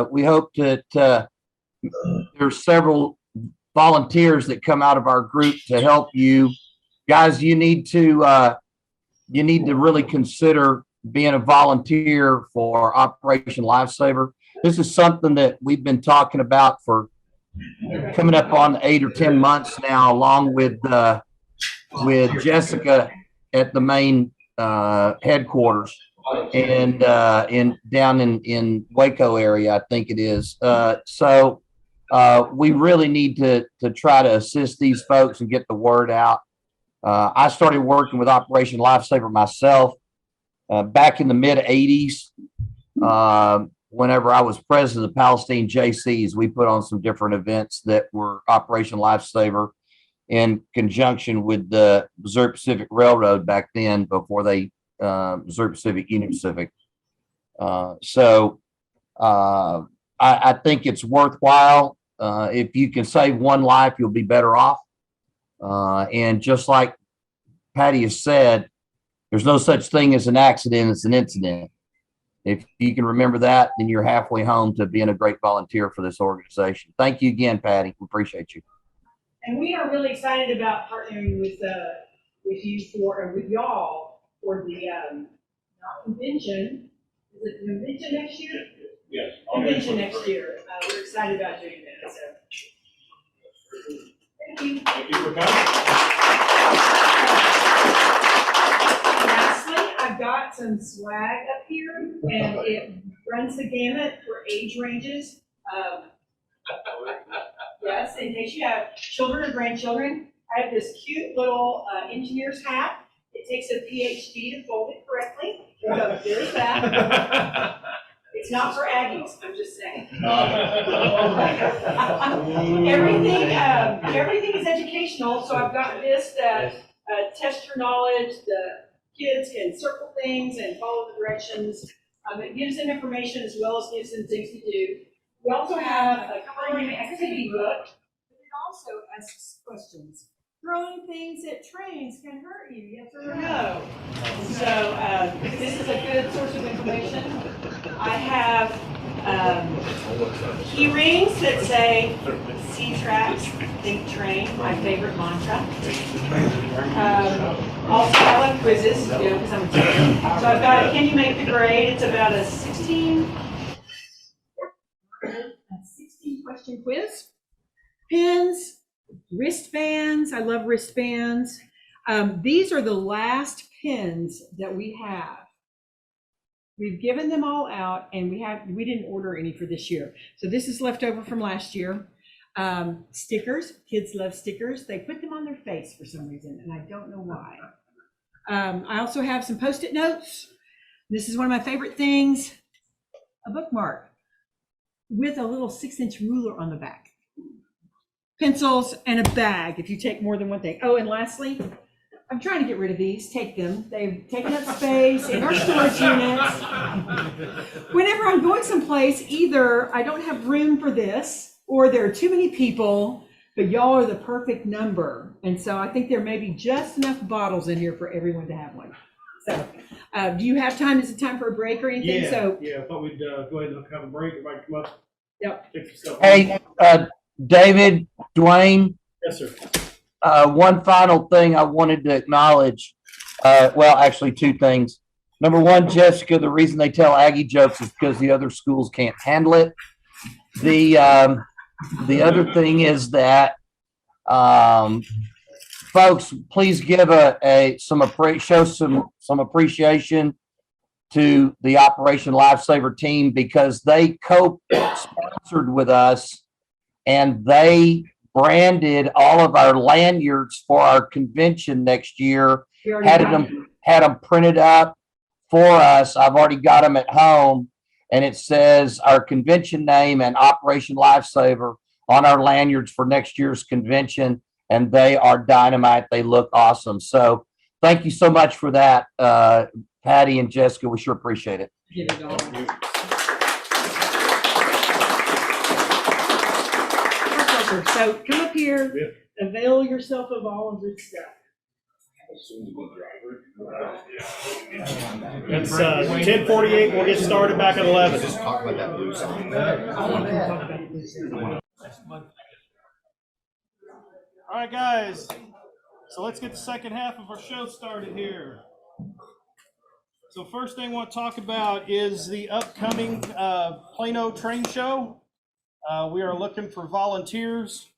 we hope that there's several volunteers that come out of our group to help you. Guys, you need to really consider being a volunteer for Operation Lifesaver. This is something that we've been talking about for coming up on 8 or 10 months now, along with Jessica at the main headquarters and down in Waco area, I think it is. So we really need to try to assist these folks and get the word out. I started working with Operation Lifesaver myself back in the mid 80s. Whenever I was president of Palestine JCs, we put on some different events that were Operation Lifesaver in conjunction with the Missouri Pacific Railroad back then, before they Missouri Pacific, Union Pacific. So I think it's worthwhile. If you can save one life, you'll be better off. And just like Patty has said, there's no such thing as an accident, it's an incident. If you can remember that, then you're halfway home to being a great volunteer for this organization. Thank you again, Patty. We appreciate you. And we are really excited about partnering with you with y'all for the not convention. Is it convention next year? Yes. Convention next year. We're excited about doing that. So thank you. Thank you for coming. Lastly, I've got some swag up here, and it runs the gamut for age ranges. Yes, in case you have children or grandchildren, I have this cute little engineer's hat. It takes a PhD to fold it correctly. So there's that. It's not for Aggies, I'm just saying. Everything is educational, so I've got this that test your knowledge. The kids can circle things and follow the directions. It gives them information as well as gives them things to do. We also have a coloring activity book. It also asks questions. Throwing things at trains can hurt you, yes or no? So this is a good source of information. I have key rings that say, see tracks, think train, my favorite mantra. Also, I love quizzes, because I'm a teacher. So I've got, can you make the grade? It's about a 16 question quiz. Pins, wristbands. I love wristbands. These are the last pins that we have. We've given them all out, and we didn't order any for this year. So this is left over from last year. Stickers. Kids love stickers. They put them on their face for some reason, and I don't know why. I also have some Post-it notes. This is one of my favorite things. A bookmark with a little 6-inch ruler on the back. Pencils and a bag if you take more than one thing. Oh, and lastly, I'm trying to get rid of these. Take them. They've taken up space in our storage units. Whenever I'm going someplace, either I don't have room for this or there are too many people, but y'all are the perfect number. And so I think there may be just enough bottles in here for everyone to have one. So do you have time? Is it time for a break or anything? Yeah, I thought we'd go ahead and have a break. Everybody come up. Yep. Take yourself. Hey, David, Dwayne. Yes, sir. One final thing I wanted to acknowledge. Well, actually, two things. Number one, Jessica, the reason they tell Aggie jokes is because the other schools can't handle it. The other thing is that folks, please give show some appreciation to the Operation Lifesaver team, because they co-sponsored with us and they branded all of our lanyards for our convention next year. Had them printed up for us. I've already got them at home, and it says our convention name and Operation Lifesaver on our lanyards for next year's convention, and they are dynamite. They look awesome. So thank you so much for that, Patty and Jessica. We sure appreciate it. So come up here, avail yourself of all of this stuff. It's 10:48. We'll get started back at 11. Just talk about that blue sign. All right, guys. So let's get the second half of our show started here. So first thing I want to talk about is the upcoming Plano Train Show. We are looking for volunteers.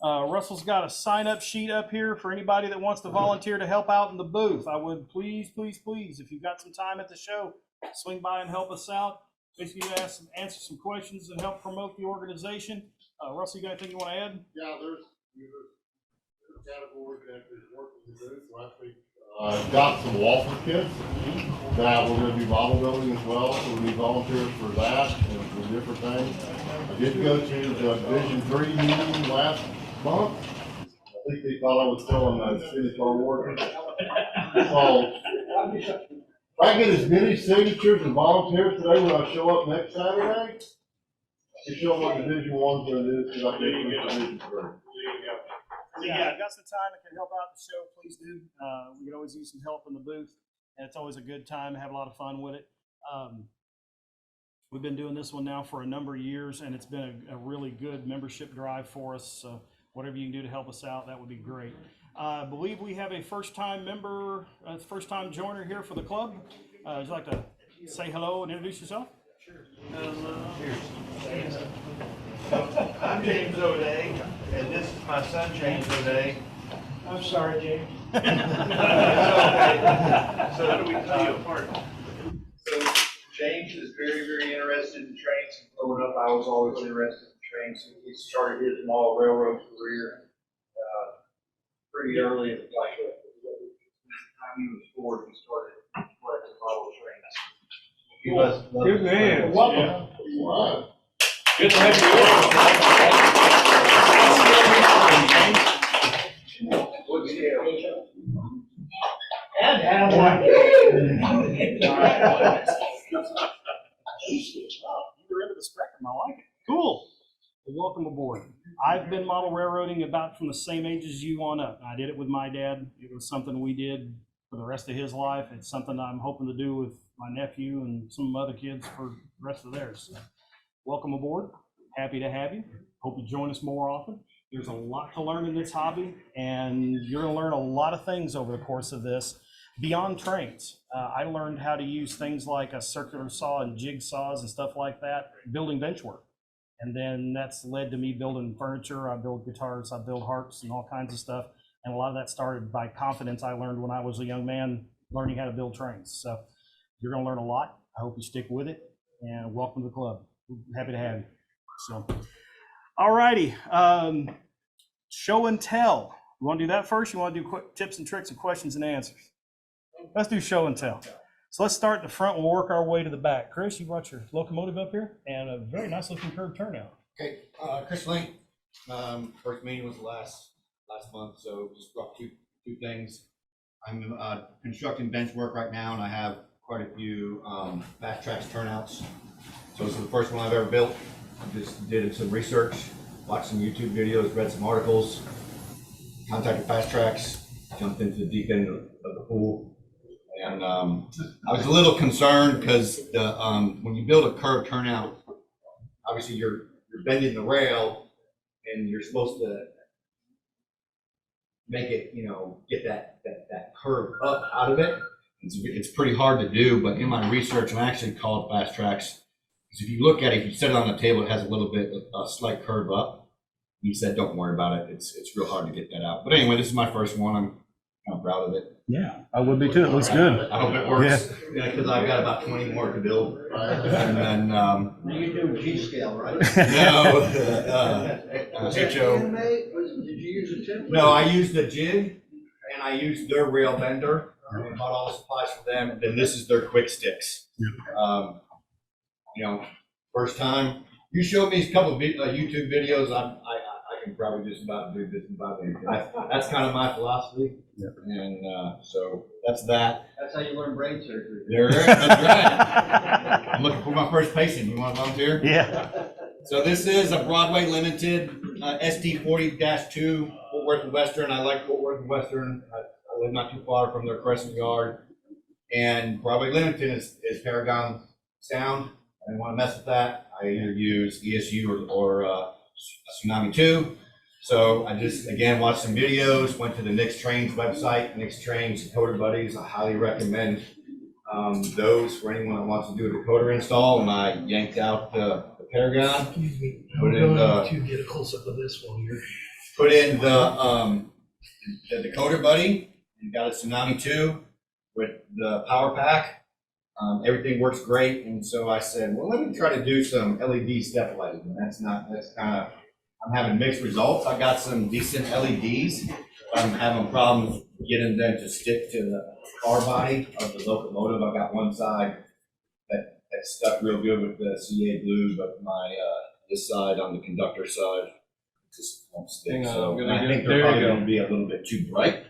Russell's got a sign-up sheet up here for anybody that wants to volunteer to help out in the booth. I would please, if you've got some time at the show, swing by and help us out. Basically, answer some questions and help promote the organization. Russell, you got anything you want to add? Yeah, there's a category that is working the booth last week. Got some waffle kits that we're going to do bottle building as well, so we need volunteers for that and for different things. I did go to the Division 3 meeting last month. I think they thought I was still in the city car ward. So if I get as many signatures and volunteers today when I show up next Saturday, to show what Division 1's going to do, because I think it's Division 3. Yeah, I've got some time that can help out the show, please do. We could always use some help in the booth, and it's always a good time to have a lot of fun with it. We've been doing this one now for a number of years, and it's been a really good membership drive for us. So whatever you can do to help us out, that would be great. I believe we have a first-time member, first-time joiner here for the club. Would you like to say hello and introduce yourself? I'm James O'Day, and this is my son, James O'Day. I'm sorry, James. So how do we tell you apart? So James is very, very interested in trains. Growing up, I was always interested in trains. He started his model railroad career pretty early in life. By the time he was 4, he started collecting model trains. He was Good man. Welcome. Wow. Good to have What scale? And Adam You're into the spectrum. I like it. Cool. Well, welcome aboard. I've been model railroading about from the same age as you on up. I did it with my dad. It was something we did for the rest of his life. It's something I'm hoping to do with my nephew and some other kids for the rest of theirs. So, welcome aboard. Happy to have you. Hope you join us more often. There's a lot to learn in this hobby, and you're going to learn a lot of things over the course of this beyond trains. I learned how to use things like a circular saw and jigsaws and stuff like that, building bench work. And then that's led to me building furniture. I build guitars, I build harps and all kinds of stuff. And a lot of that started by confidence I learned when I was a young man learning how to build trains. So you're going to learn a lot. I hope you stick with it, and welcome to the club. We're happy to have you. So, all righty. Show and tell. You want to do that first? You want to do quick tips and tricks and questions and answers? Let's do show and tell. So let's start at the front. We'll work our way to the back. Chris, you brought your locomotive up here, and a very nice looking curved turnout. Okay, Chris Link, first meeting was last month, so just brought two things. I'm constructing bench work right now, and I have quite a few fast tracks turnouts. So this is the first one I've ever built. I just did some research, watched some YouTube videos, read some articles, contacted Fast Tracks, jumped into the deep end of the pool. And I was a little concerned because when you build a curved turnout, obviously you're bending the rail, and you're supposed to make it, get that curve up out of it. It's pretty hard to do, but in my research, and I actually called Fast Tracks, because if you look at it, if you set it on the table, it has a little bit of a slight curve up. He said, don't worry about it. It's real hard to get that out. But anyway, this is my first one. I'm kind of proud of it. Yeah, I would be too. It looks good. I hope it works. Yeah, because I've got about 20 more to build. And then You do G-scale, right? no, HO. Did you use a template? No, I used the jig, and I used their rail bender, and bought all the supplies for them. And then this is their quick sticks. First time. You showed me a couple of YouTube videos. I can probably just about do this in 5 minutes. That's kind of my philosophy. Yeah. And so that's that. That's how you learn brain surgery. That's right. I'm looking for my first patient. You want to volunteer? Yeah. So this is a Broadway Limited ST40-2 Fort Worth and Western. I like Fort Worth and Western. I live not too far from their crescent yard. And Broadway Limited is Paragon Sound. I didn't want to mess with that. I either use ESU or Tsunami 2. So I just, again, watched some videos, went to the Nix Trains website, Nix Trains Decoder Buddies. I highly recommend those for anyone that wants to do a decoder install. And I yanked out the Paragon. Excuse me, Put I'm in going to get a close-up of this one here. Put in the decoder buddy, and got a Tsunami 2 with the power pack. Everything works great, and so I said, well, let me try to do some LED step lighting. And that's kind of, I'm having mixed results. I got some decent LEDs. I'm having problems getting them to stick to the car body of the locomotive. I got one side that stuck real good with the CA blue, but my this side on the conductor side just won't stick. So I think they're probably going to be a little bit too bright.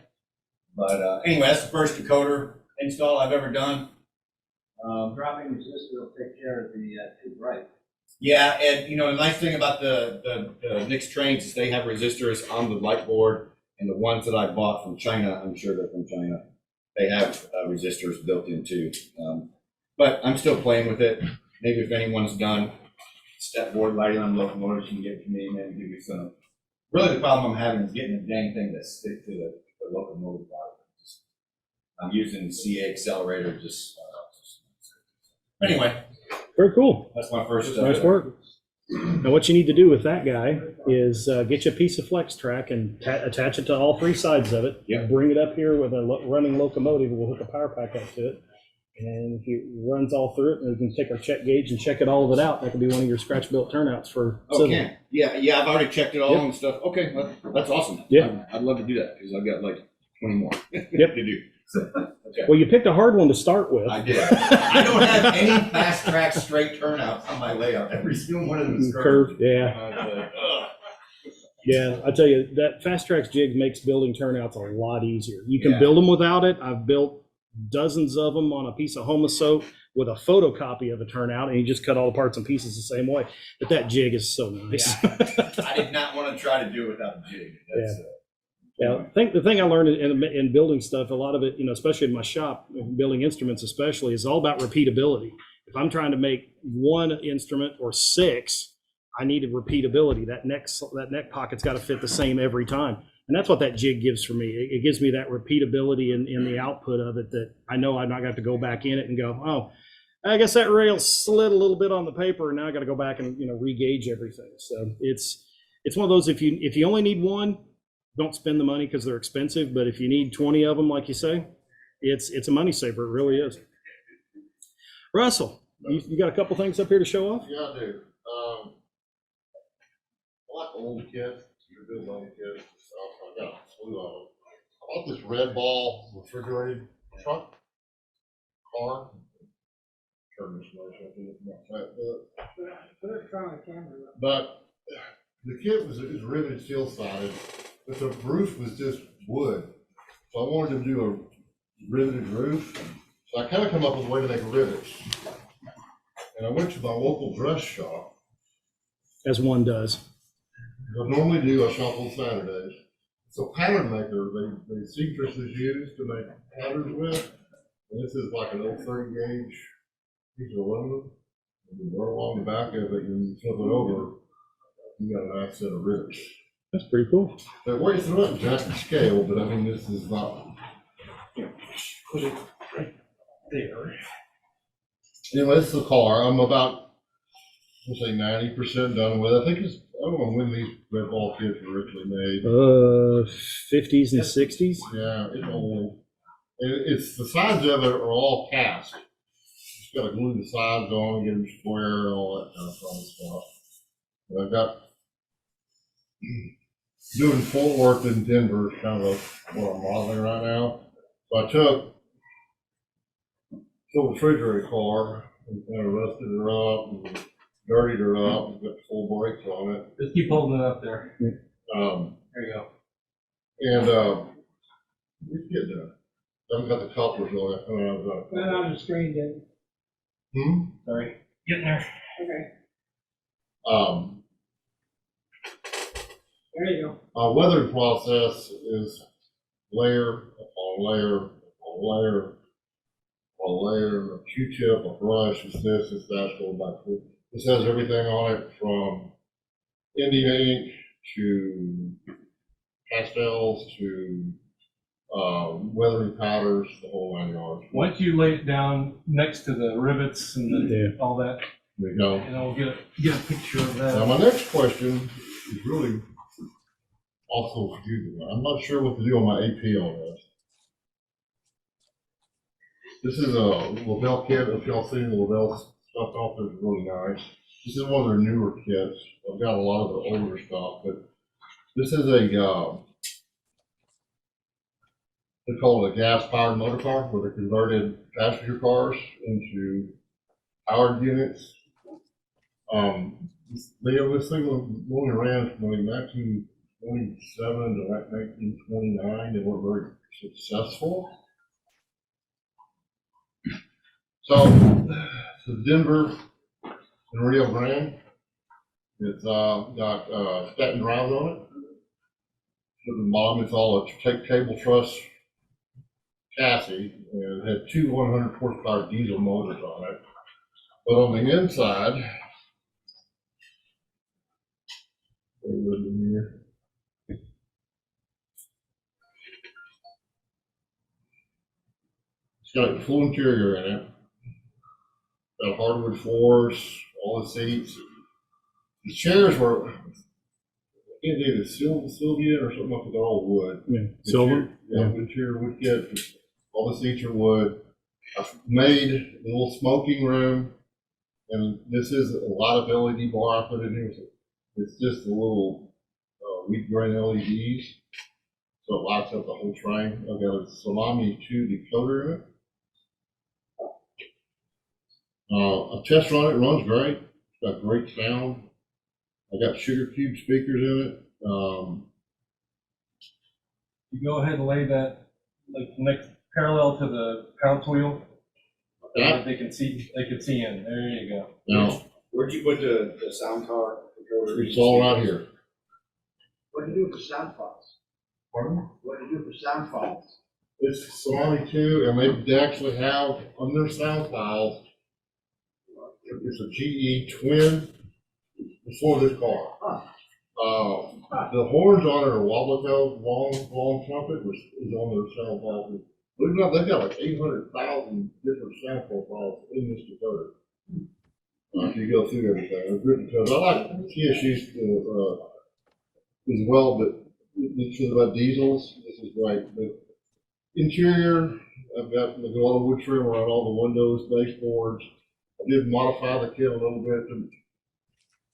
But anyway, that's the first decoder install I've ever done. Dropping resistor will take care of the too bright. Yeah, and the nice thing about the Nix Trains is they have resistors on the light board, and the ones that I bought from China, I'm sure they're from China, they have resistors built in too. But I'm still playing with it. maybe if anyone's done step board lighting on locomotives, you can get to me and maybe give me some. Really, the problem I'm having is getting the dang thing to stick to the locomotive body. I'm using CA accelerator just. Anyway, Very cool. that's my first. Nice work. Now, what you need to do with that guy is get you a piece of flex track and attach it to all three sides of it. Yep. Bring it up here with a running locomotive. We'll hook a power pack up to it. And if it runs all through it, we can take our check gauge and check all of it out. That could be one of your scratch built turnouts for civil. Okay. Yeah, I've already checked it all and stuff. Okay, that's awesome. Yeah. I'd love to do that because I've got like 20 more Yep. to do. So, okay. Well, you picked a hard one to start with. I did. I don't have any fast track straight turnouts on my layout. Every single one of them is curved. Yeah. Yeah, I tell you, that Fast Track's jig makes building turnouts a lot easier. You can build them without it. I've built dozens of them on a piece of Homosoap with a photocopy of a turnout, and you just cut all the parts and pieces the same way. But that jig is so nice. I did not want to try to do it without a jig. That's, Yeah, I think the thing I learned in building stuff, a lot of it, especially in my shop, building instruments especially, is all about repeatability. If I'm trying to make one instrument or six, I needed repeatability. That neck pocket's got to fit the same every time. And that's what that jig gives for me. It gives me that repeatability in the output of it, that I know I'm not going to have to go back in it and go, oh, I guess that rail slid a little bit on the paper, and now I got to go back and re-gauge everything. So it's one of those, if you only need one, don't spend the money because they're expensive. But if you need 20 of them, like you say, it's a money saver. It really is. Russell, you got a couple things up here to show off? Yeah, I do. I like old kits. You're doing old kits. I got a slew of them. I bought this red ball refrigerated truck car. Turn this motion up in it. But the kit was riveted steel sided, but the roof was just wood. So I wanted to do a riveted roof. So I kind of come up with a way to make rivets. And I went to my local dress shop. As one does. I normally do a shop on Saturdays. It's a pattern maker. They seamstresses use to make patterns with. And this is like an old 30 gauge piece of aluminum. And you run along the back of it and you flip it over, you got a nice set of rivets. That's pretty cool. They weigh through it exactly scale, but I mean, this is not. Put it right there. Anyway, this is the car. I'm about, we'll say 90% done with it. I think it's, I don't know when these red ball kits were originally made. 50s and 60s. Yeah, it's old. It's the sides of it are all cast. Just got to glue the sides on, get them square, and all that kind of fun stuff. And I've got doing Fort Worth in Denver is kind of what I'm modeling right now. So I took the refrigerator car and kind of rusted her up and dirtied her up and got full brakes on it. Just keep holding it up there. There you go. And we get done. I haven't got the couplers on it. Not on the screen, David. Sorry. Getting there. Okay. There you go. Our weathering process is layer upon layer upon layer upon layer, a Q-tip, a brush, it's this, it's that, going back through. This has everything on it from Indian ink to pastels to weathering powders, the whole 9 yards. Why don't you lay it down next to the rivets and all that, There you go. and I'll get a picture of Now, that. my next question is really also for you. I'm not sure what to do on my AP on this. This is a Lavelle kit. If y'all seen the Lavelle stuff out there, it's really nice. This is one of their newer kits. I've got a lot of the older stuff, but this is a, they call it a gas-powered motor car, where they converted passenger cars into powered units. This thing only ran from like 1927 to like 1929. They weren't very successful. So Denver and Rio Grande, it's got statin drives on it. At the bottom, it's all a cable truss chassis, and it had two 100 horsepower diesel motors on it. But on the inside, bear with me here. It's got a full interior in it. Got hardwood floors, all the seats. The chairs were, I can't do the Sylvia or something like that, they're all wood. Yeah, The silver. chair- Yeah, wood chair, wood kit, all the seats are wood. I've made a little smoking room, and this is a lot of LED bar I put in here. So it's just a little wheat grain LEDs, so it lights up the whole train. I've got a Salami 2 decoder in it. I've test run it, runs great. It's got great sound. I got sugar cube speakers in it. You go ahead and lay that like next parallel to the pounce wheel. Yeah. They can see in. There you go. Now, Where'd you put the sound card controller? it's all right here. What do you do for sound files? Pardon? What do you do for sound files? It's Salami 2, and they actually have on their sound files, it's a GE twin before this car. The horns on it are Wabaco, long trumpet, which is on their sound files. Believe it or not, they've got like 800,000 different sound profiles in this decoder. If you go through everything, I've written because I like TSUs as well, but it's about diesels. This is great. But interior, I've got a lot of wood trim around all the windows, baseboards. I did modify the kit a little bit to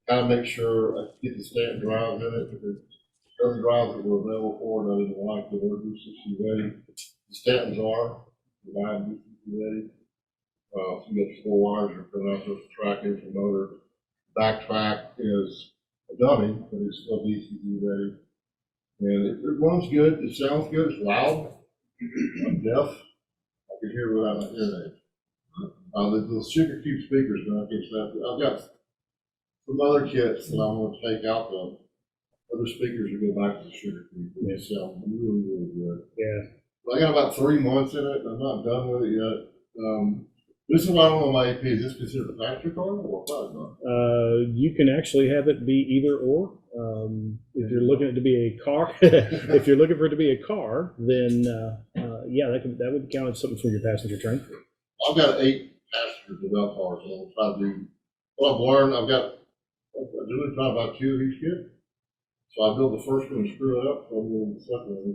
kind of make sure I get the stamp drives in it, because other drives that were available for it, I didn't like. They weren't 60 ready. The Stantons are, the 9 ready. So you got 4 wires that are coming out, so it's a track engine motor. Backtrack is a dummy, but it's still DCD ready. And it runs good, it sounds good, it's loud. I'm deaf, I can hear without my hearing aids. The sugar cube speakers, when I get that, I've got some other kits that I'm gonna take out the other speakers and go back to the sugar cube. They sound really, really good. Yeah. I got about 3 months in it, I'm not done with it yet. This is what I don't know, my AP, is this considered a passenger car or a private car? You can actually have it be either or. If you're looking at it to be a car, if you're looking for it to be a car, then yeah, that would count as something for your passenger train. I've got 8 passengers without cars, so I'll try to do, what I've learned, I'm doing trying about 2 of each kit. So I build the first one and screw it up, so I'm doing the second one.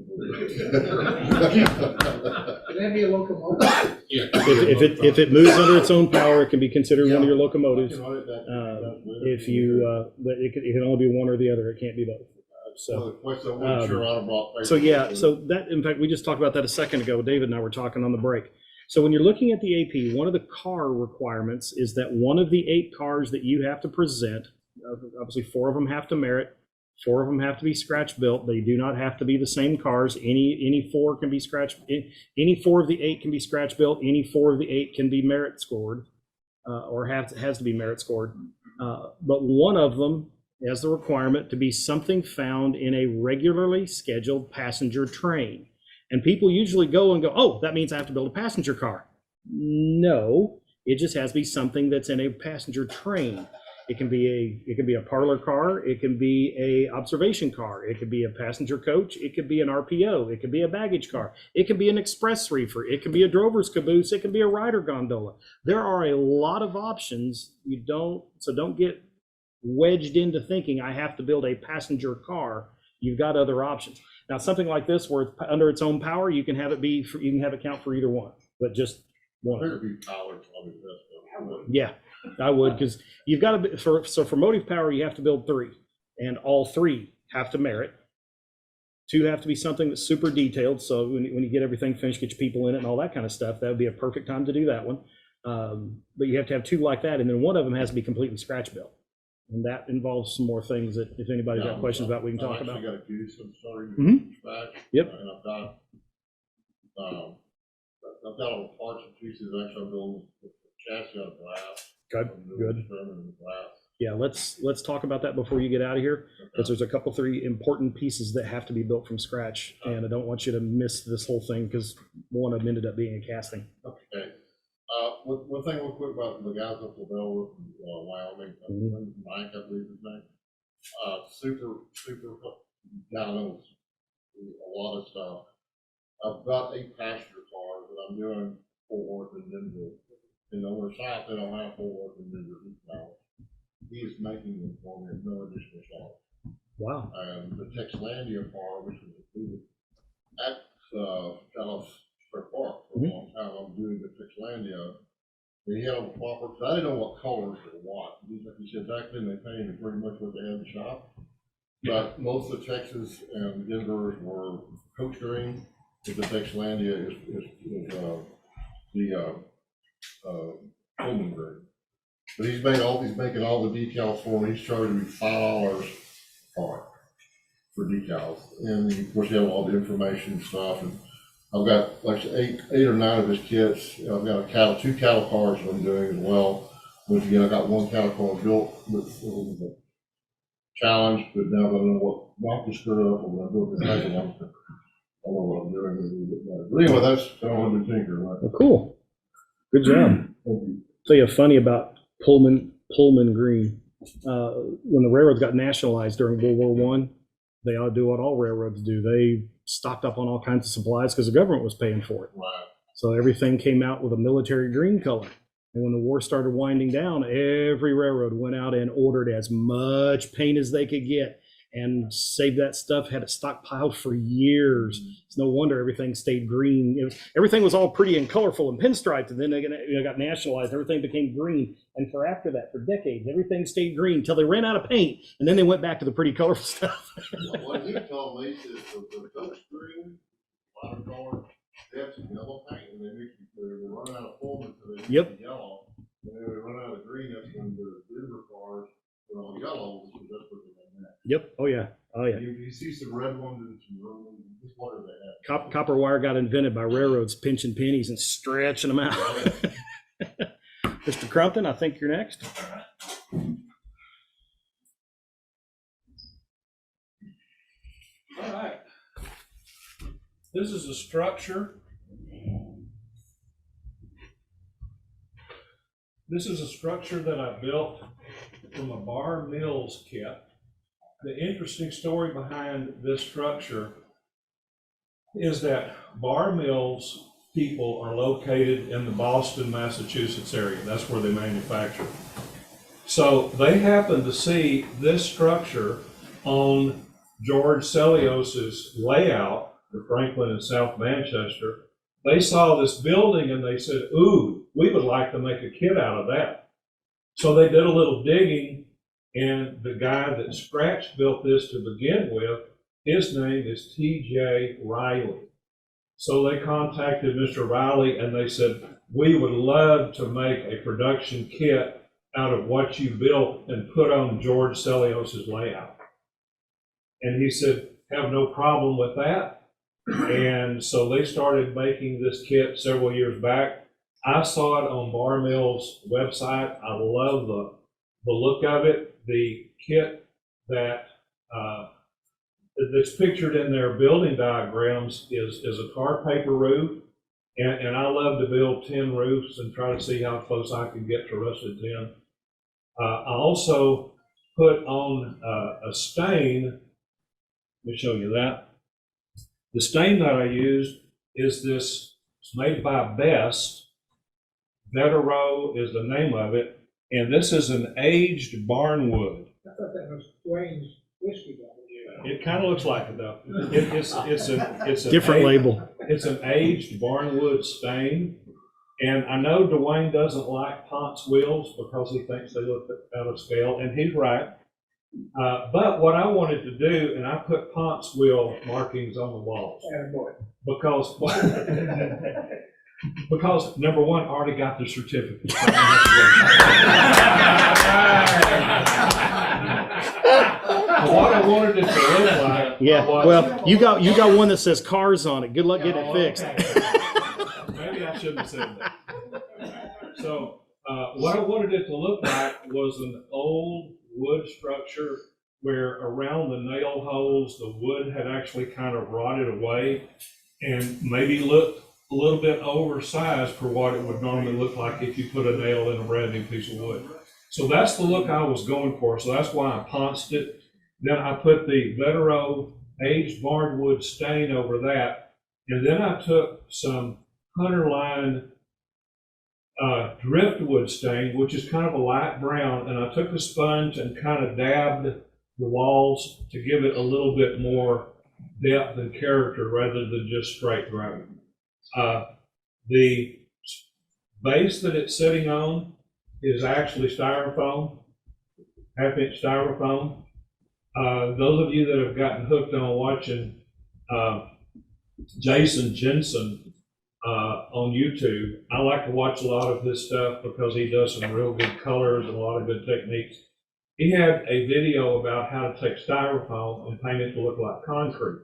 Can that be a locomotive? Yeah. If it moves under its own power, it can be considered one of your locomotives. But It can only be one or the other. It can't be both. So yeah, so that, in fact, we just talked about that a second ago. David and I were talking on the break. So when you're looking at the AP, one of the car requirements is that one of the 8 cars that you have to present, obviously 4 of them have to merit, 4 of them have to be scratch built. They do not have to be the same cars. Any 4 can be scratch. Any 4 of the 8 can be scratch built. Any 4 of the 8 can be merit scored, or has to be merit scored. But one of them has the requirement to be something found in a regularly scheduled passenger train. And people usually go and go, oh, that means I have to build a passenger car. No, it just has to be something that's in a passenger train. It can be a parlor car. It can be a observation car. It could be a passenger coach. It could be an RPO. It could be a baggage car. It could be an express reefer. It could be a drover's caboose. It could be a rider gondola. There are a lot of options. So don't get wedged into thinking I have to build a passenger car. You've got other options. Now, something like this, where it's under its own power, you can have it count for either one, but just one. Yeah, I would, because you've got to, for motive power, you have to build 3, and all 3 have to merit. 2 have to be something that's super detailed. So when you get everything finished, get your people in it and all that kind of stuff, that would be a perfect time to do that one. But you have to have 2 like that, and then one of them has to be completely scratch built. And that involves some more things that if anybody's got questions about, we can talk about. I've got a goose, I'm sorry. Yep. And I've got all the parts and pieces, actually I'm building the chassis out of glass. Good. Yeah, let's talk about that before you get out of here, because there's a couple 3 important pieces that have to be built from scratch, and I don't want you to miss this whole thing because one of them ended up being a casting. Okay. With one thing real quick about the guys up the Bell, Wyoming, Mike, I believe his name. Super guy knows a lot of stuff. I've got 8 passenger cars that I'm doing Fort Worth and Denver. And on the south, they don't have Fort Worth and Denver now. He is making them for me at no additional charge. Wow. And the Texlandia car, which was included at Dallas Square Park for a long time, I'm doing the Texlandia. And he had them proper, because I didn't know what colors they want. He said back then they painted pretty much what they had in the shop. But most of the Texas and Denvers were coach green. But the Texlandia is Coleman green. But he's making all the decals for me. He's charging me $5 a car for decals. And of course, he had all the information and stuff. And I've got like 8 or 9 of his kits. I've got 2 cattle cars that I'm doing as well. Once again, I got 1 cattle car built with a challenge, but now that I know what not to screw up, I'm going to build the second one. I know what I'm doing a little bit better. But anyway, that's kind of what I'm thinking. Right? Well, cool. Good job. Thank you. Tell you funny about Pullman Green. When the railroads got nationalized during World War I, they ought to do what all railroads do. They stocked up on all kinds of supplies because the government was paying for it. Right. So everything came out with a military green color. And when the war started winding down, every railroad went out and ordered as much paint as they could get and saved that stuff, had it stockpiled for years. It's no wonder everything stayed green. Everything was all pretty and colorful and pinstriped, and then they got nationalized. Everything became green. And for after that, for decades, everything stayed green until they ran out of paint, and then they went back to the pretty colorful stuff. What he told me is the coach green, watercolor, they have some yellow paint, and they run out of Pullman, so they Yep. make yellow. And then they run out of green, that's when the Denver cars are all yellow, because that's what they have. Yep. Oh, yeah. Oh, yeah. You see some red ones and some red ones, just what do they have? Copper wire got invented by railroads pinching pennies and stretching them out. Mr. Crumpton, I think you're next. All right. This is a structure. This is a structure that I built from a Bar Mills kit. The interesting story behind this structure is that Bar Mills people are located in the Boston, Massachusetts area. That's where they manufacture. So they happened to see this structure on George Celios's layout for Franklin and South Manchester. They saw this building and they said, ooh, we would like to make a kit out of that. So they did a little digging, and the guy that scratch built this to begin with, his name is T.J. Riley. So they contacted Mr. Riley and they said, we would love to make a production kit out of what you built and put on George Celios's layout. And he said, have no problem with that. And so they started making this kit several years back. I saw it on Bar Mill's website. I love the look of it. The kit that's pictured in their building diagrams is a tar paper roof. And I love to build tin roofs and try to see how close I can get to rusted tin. I also put on a stain. Let me show you that. The stain that I used is this. It's made by Best. Vetero is the name of it. And this is an aged barnwood. I thought that was Dwayne's whiskey bottle. It kind of looks like it though. It's a Different label. It's an aged barnwood stain. And I know Dwayne doesn't like Ponce wheels because he thinks they look out of scale, and he's right. But what I wanted to do, and I put Ponce wheel markings on the walls because number one, I already got the certificate. So what I wanted it to look like. Yeah. Well, you got one that says cars on it. Good luck getting it fixed. Maybe I shouldn't have said that. So what I wanted it to look like was an old wood structure where around the nail holes, the wood had actually kind of rotted away and maybe looked a little bit oversized for what it would normally look like if you put a nail in a brand new piece of wood. So that's the look I was going for. So that's why I ponced it. Then I put the Vetero aged barnwood stain over that. And then I took some hunter line driftwood stain, which is kind of a light brown. And I took the sponge and kind of dabbed the walls to give it a little bit more depth and character rather than just straight granite. The base that it's sitting on is actually styrofoam, half-inch styrofoam. Those of you that have gotten hooked on watching Jason Jensen on YouTube, I like to watch a lot of his stuff because he does some real good colors and a lot of good techniques. He had a video about how to take styrofoam and paint it to look like concrete.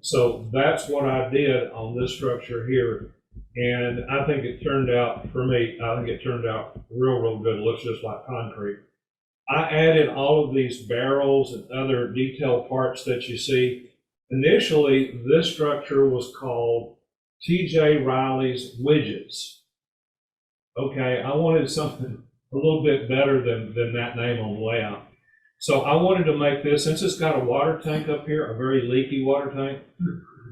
So that's what I did on this structure here. And I think it turned out, for me, I think it turned out real good. It looks just like concrete. I added all of these barrels and other detail parts that you see. Initially, this structure was called T.J. Riley's Widgets. Okay, I wanted something a little bit better than that name on the layout. So I wanted to make this, since it's got a water tank up here, a very leaky water tank,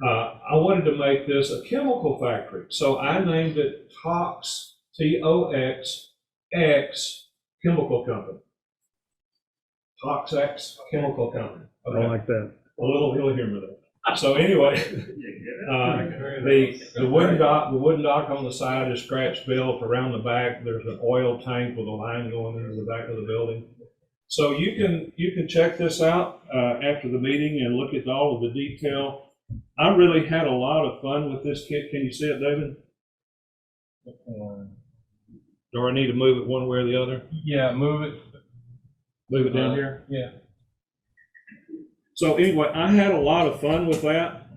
I wanted to make this a chemical factory. So I named it Tox, T-O-X-X Chemical Company. Tox-X Chemical Company. Okay. I like that. A little humor there. So anyway, the wooden dock on the side is scratch built. Around the back, there's an oil tank with a line going into the back of the building. So you can check this out after the meeting and look at all of the detail. I really had a lot of fun with this kit. Can you see it, David? Or I need to move it one way or the other? Yeah, move it. Move it down here? Yeah. So anyway, I had a lot of fun with that.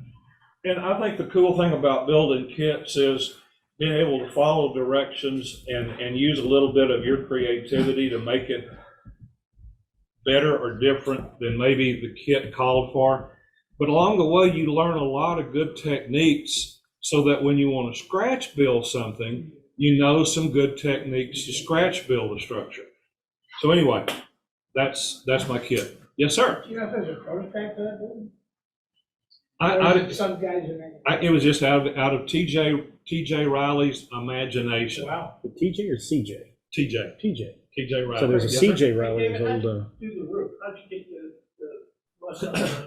And I think the cool thing about building kits is being able to follow directions and use a little bit of your creativity to make it better or different than maybe the kit called for. But along the way, you learn a lot of good techniques so that when you want to scratch build something, you know some good techniques to scratch build a structure. So anyway, that's my kit. Yes, sir. You know if there's a prototype for that building? Some guys are it was just out of TJ Riley's imagination. Wow. The TJ or CJ? TJ Riley. So there's a Yes, CJ sir. Riley's David, old. do the roof. How'd you get the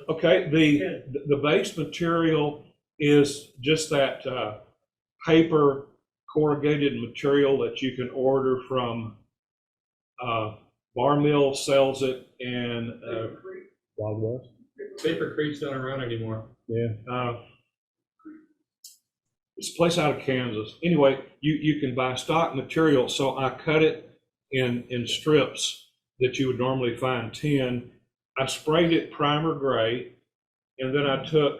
Okay, the base material is just that paper corrugated material that you can order from Bar Mill sells it, and Wild West? Paper Creek's not around anymore. Yeah. it's a place out of Kansas. Anyway, you can buy stock material, so I cut it in strips that you would normally find 10. I sprayed it primer gray, and then I took,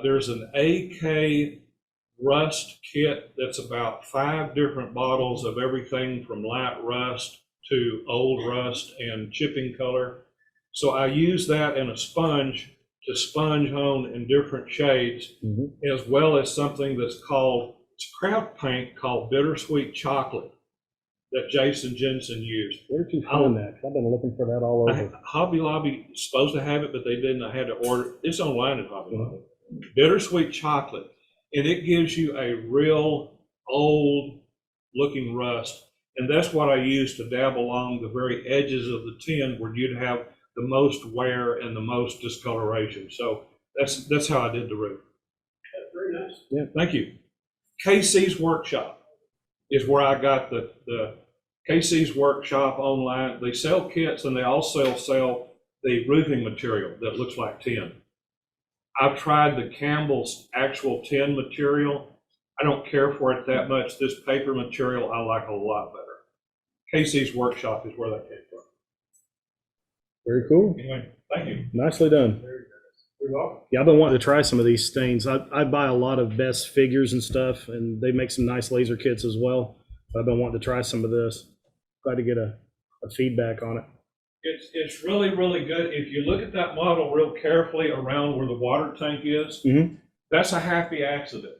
there's an AK rust kit that's about 5 different bottles of everything from light rust to old rust and chipping color. So I use that in a sponge to sponge on in different shades, as well as something that's called, it's craft paint called Bittersweet Chocolate that Jason Jensen used. Where did you find that? 'Cause I've been looking for that all over. Hobby Lobby is supposed to have it, but they didn't. I had to order. It's online at Hobby Lobby. Bittersweet Chocolate. And it gives you a real old looking rust. And that's what I use to dab along the very edges of the tin where you'd have the most wear and the most discoloration. So that's how I did the roof. That's very nice. Yeah, thank you. KC's Workshop is where I got the KC's Workshop online. They sell kits, and they also sell the roofing material that looks like tin. I've tried the Campbell's actual tin material. I don't care for it that much. This paper material I like a lot better. KC's Workshop is where that came from. Very cool. Anyway, thank you. Nicely done. You're welcome. Yeah, I've been wanting to try some of these stains. I buy a lot of Best figures and stuff, and they make some nice laser kits as well. I've been wanting to try some of this. Glad to get a feedback on it. It's really, really good. If you look at that model real carefully around where the water tank is, that's a happy accident.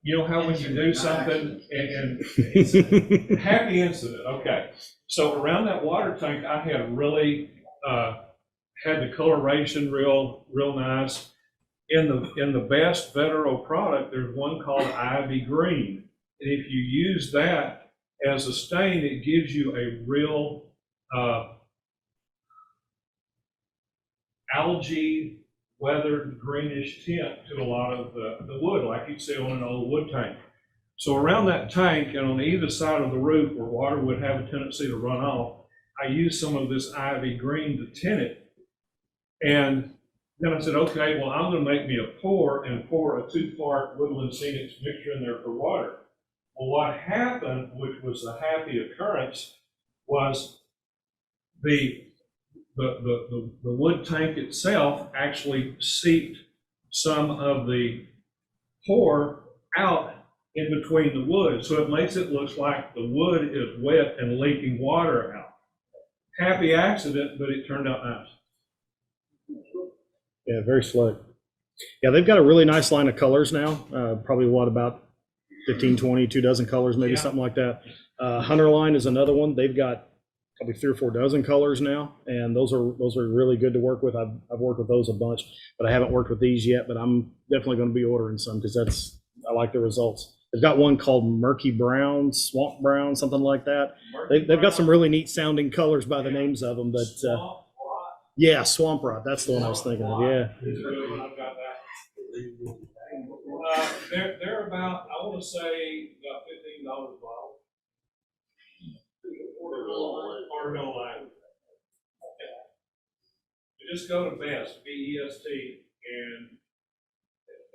You know how when you do something and it's a happy incident, okay. So around that water tank, I had really, had the coloration real nice. In the best Vetero product, there's one called Ivy Green. And if you use that as a stain, it gives you a real algae weathered greenish tint to a lot of the wood, like you'd see on an old wood tank. So around that tank and on either side of the roof where water would have a tendency to run off, I used some of this Ivy Green to tint it. And then I said, okay, well, I'm going to make me a pour and pour a 2-part Woodland Scenics mixture in there for water. Well, what happened, which was a happy occurrence, was the wood tank itself actually seeped some of the pour out in between the wood. So it makes it look like the wood is wet and leaking water out. Happy accident, but it turned out nice. Yeah, very slick. Yeah, they've got a really nice line of colors now. Probably what, about 15, 20, 2 dozen colors, maybe something like that. Hunter line is another one. They've got probably 3 or 4 dozen colors now, and those are really good to work with. I've worked with those a bunch, but I haven't worked with these yet. But I'm definitely going to be ordering some because I like the results. They've got one called Murky Brown, Swamp Brown, something like that. They've got some really neat sounding colors by the names of them, but yeah, Swamp Rot. That's the one I was thinking of. Yeah. They're about, I want to say, about $15 a bottle. Or no line. You just go to Best, B-E-S-T, and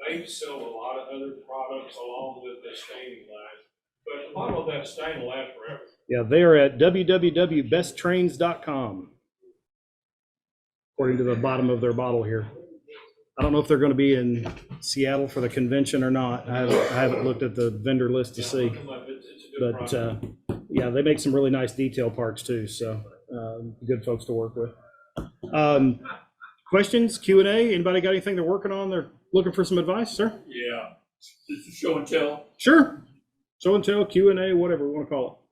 they sell a lot of other products along with the staining line. But a bottle of that stain will last forever. Yeah, they are at www.besttrains.com. According to the bottom of their bottle here. I don't know if they're going to be in Seattle for the convention or not. I haven't looked at the vendor list to see. But yeah, they make some really nice detail parts too. So good folks to work with. Questions, Q&A? Anybody got anything they're working on? They're looking for some advice, sir? Yeah. This is show and tell. Sure. Show and tell, Q&A, whatever we want to call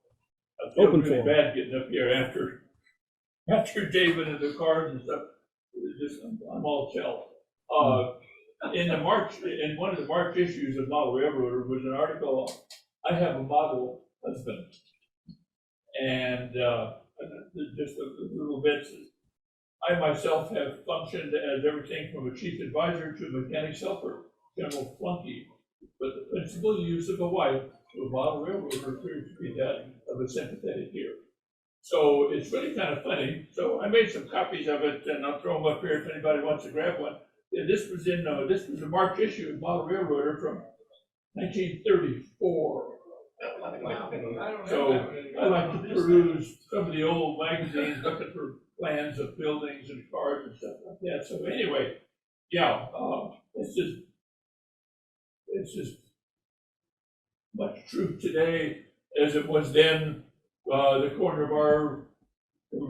I feel Open really forum. bad getting up here after David and the cars and stuff. It's just, I'm all jealous. In one of the March issues of Model Railroader was an article, I have a model husband. And just a little bit, I myself have functioned as everything from a chief advisor to a mechanic helper, general flunky. But the principal use of a wife to a model railroader appears to be that of a sympathetic ear. So it's really kind of funny. So I made some copies of it, and I'll throw them up here if anybody wants to grab one. And this was a March issue of Model Railroader from 1934. So I like to peruse some of the old magazines, looking for plans of buildings and cars and stuff like that. So anyway, yeah, it's just much truth today as it was then. The corner of our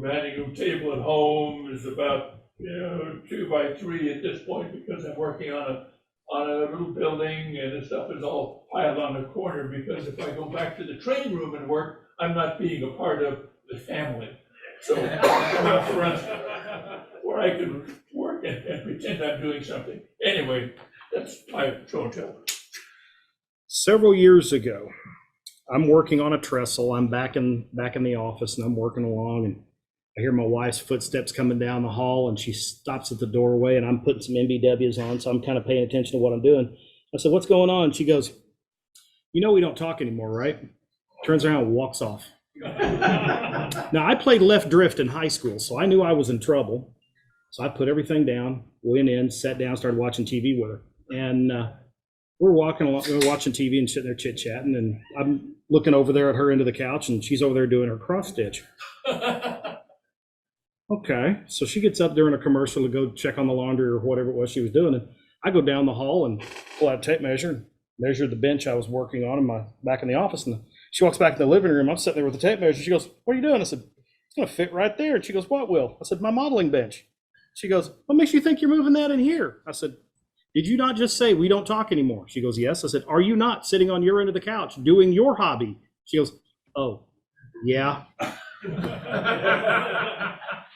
dining room table at home is about 2 by 3 at this point, because I'm working on a little building and the stuff is all piled on the corner, because if I go back to the train room and work, I'm not being a part of the family. So I'm up front where I can work and pretend I'm doing something. Anyway, that's my show and tell. Several years ago, I'm working on a trestle. I'm back in the office, and I'm working along, and I hear my wife's footsteps coming down the hall, and she stops at the doorway, and I'm putting some MBWs on, so I'm kind of paying attention to what I'm doing. I said, "What's going on?" She goes, "You know we don't talk anymore, right?" Turns around and walks off. Now, I played left drift in high school, so I knew I was in trouble. So I put everything down, went in, sat down, started watching TV with her, and we're walking along, we're watching TV and sitting there chit-chatting, and I'm looking over there at her end of the couch, and she's over there doing her cross stitch. Okay, so she gets up during a commercial to go check on the laundry or whatever it was she was doing, and I go down the hall and pull out a tape measure and measure the bench I was working on in my back in the office, and she walks back in the living room. I'm sitting there with the tape measure. She goes, "What are you doing?" I said, "It's gonna fit right there." And she goes, "What will?" I said, "My modeling bench." She goes, "What makes you think you're moving that in here?" I said, did you not just say we don't talk anymore? She goes, yes. I said, are you not sitting on your end of the couch doing your hobby? She goes, oh, yeah.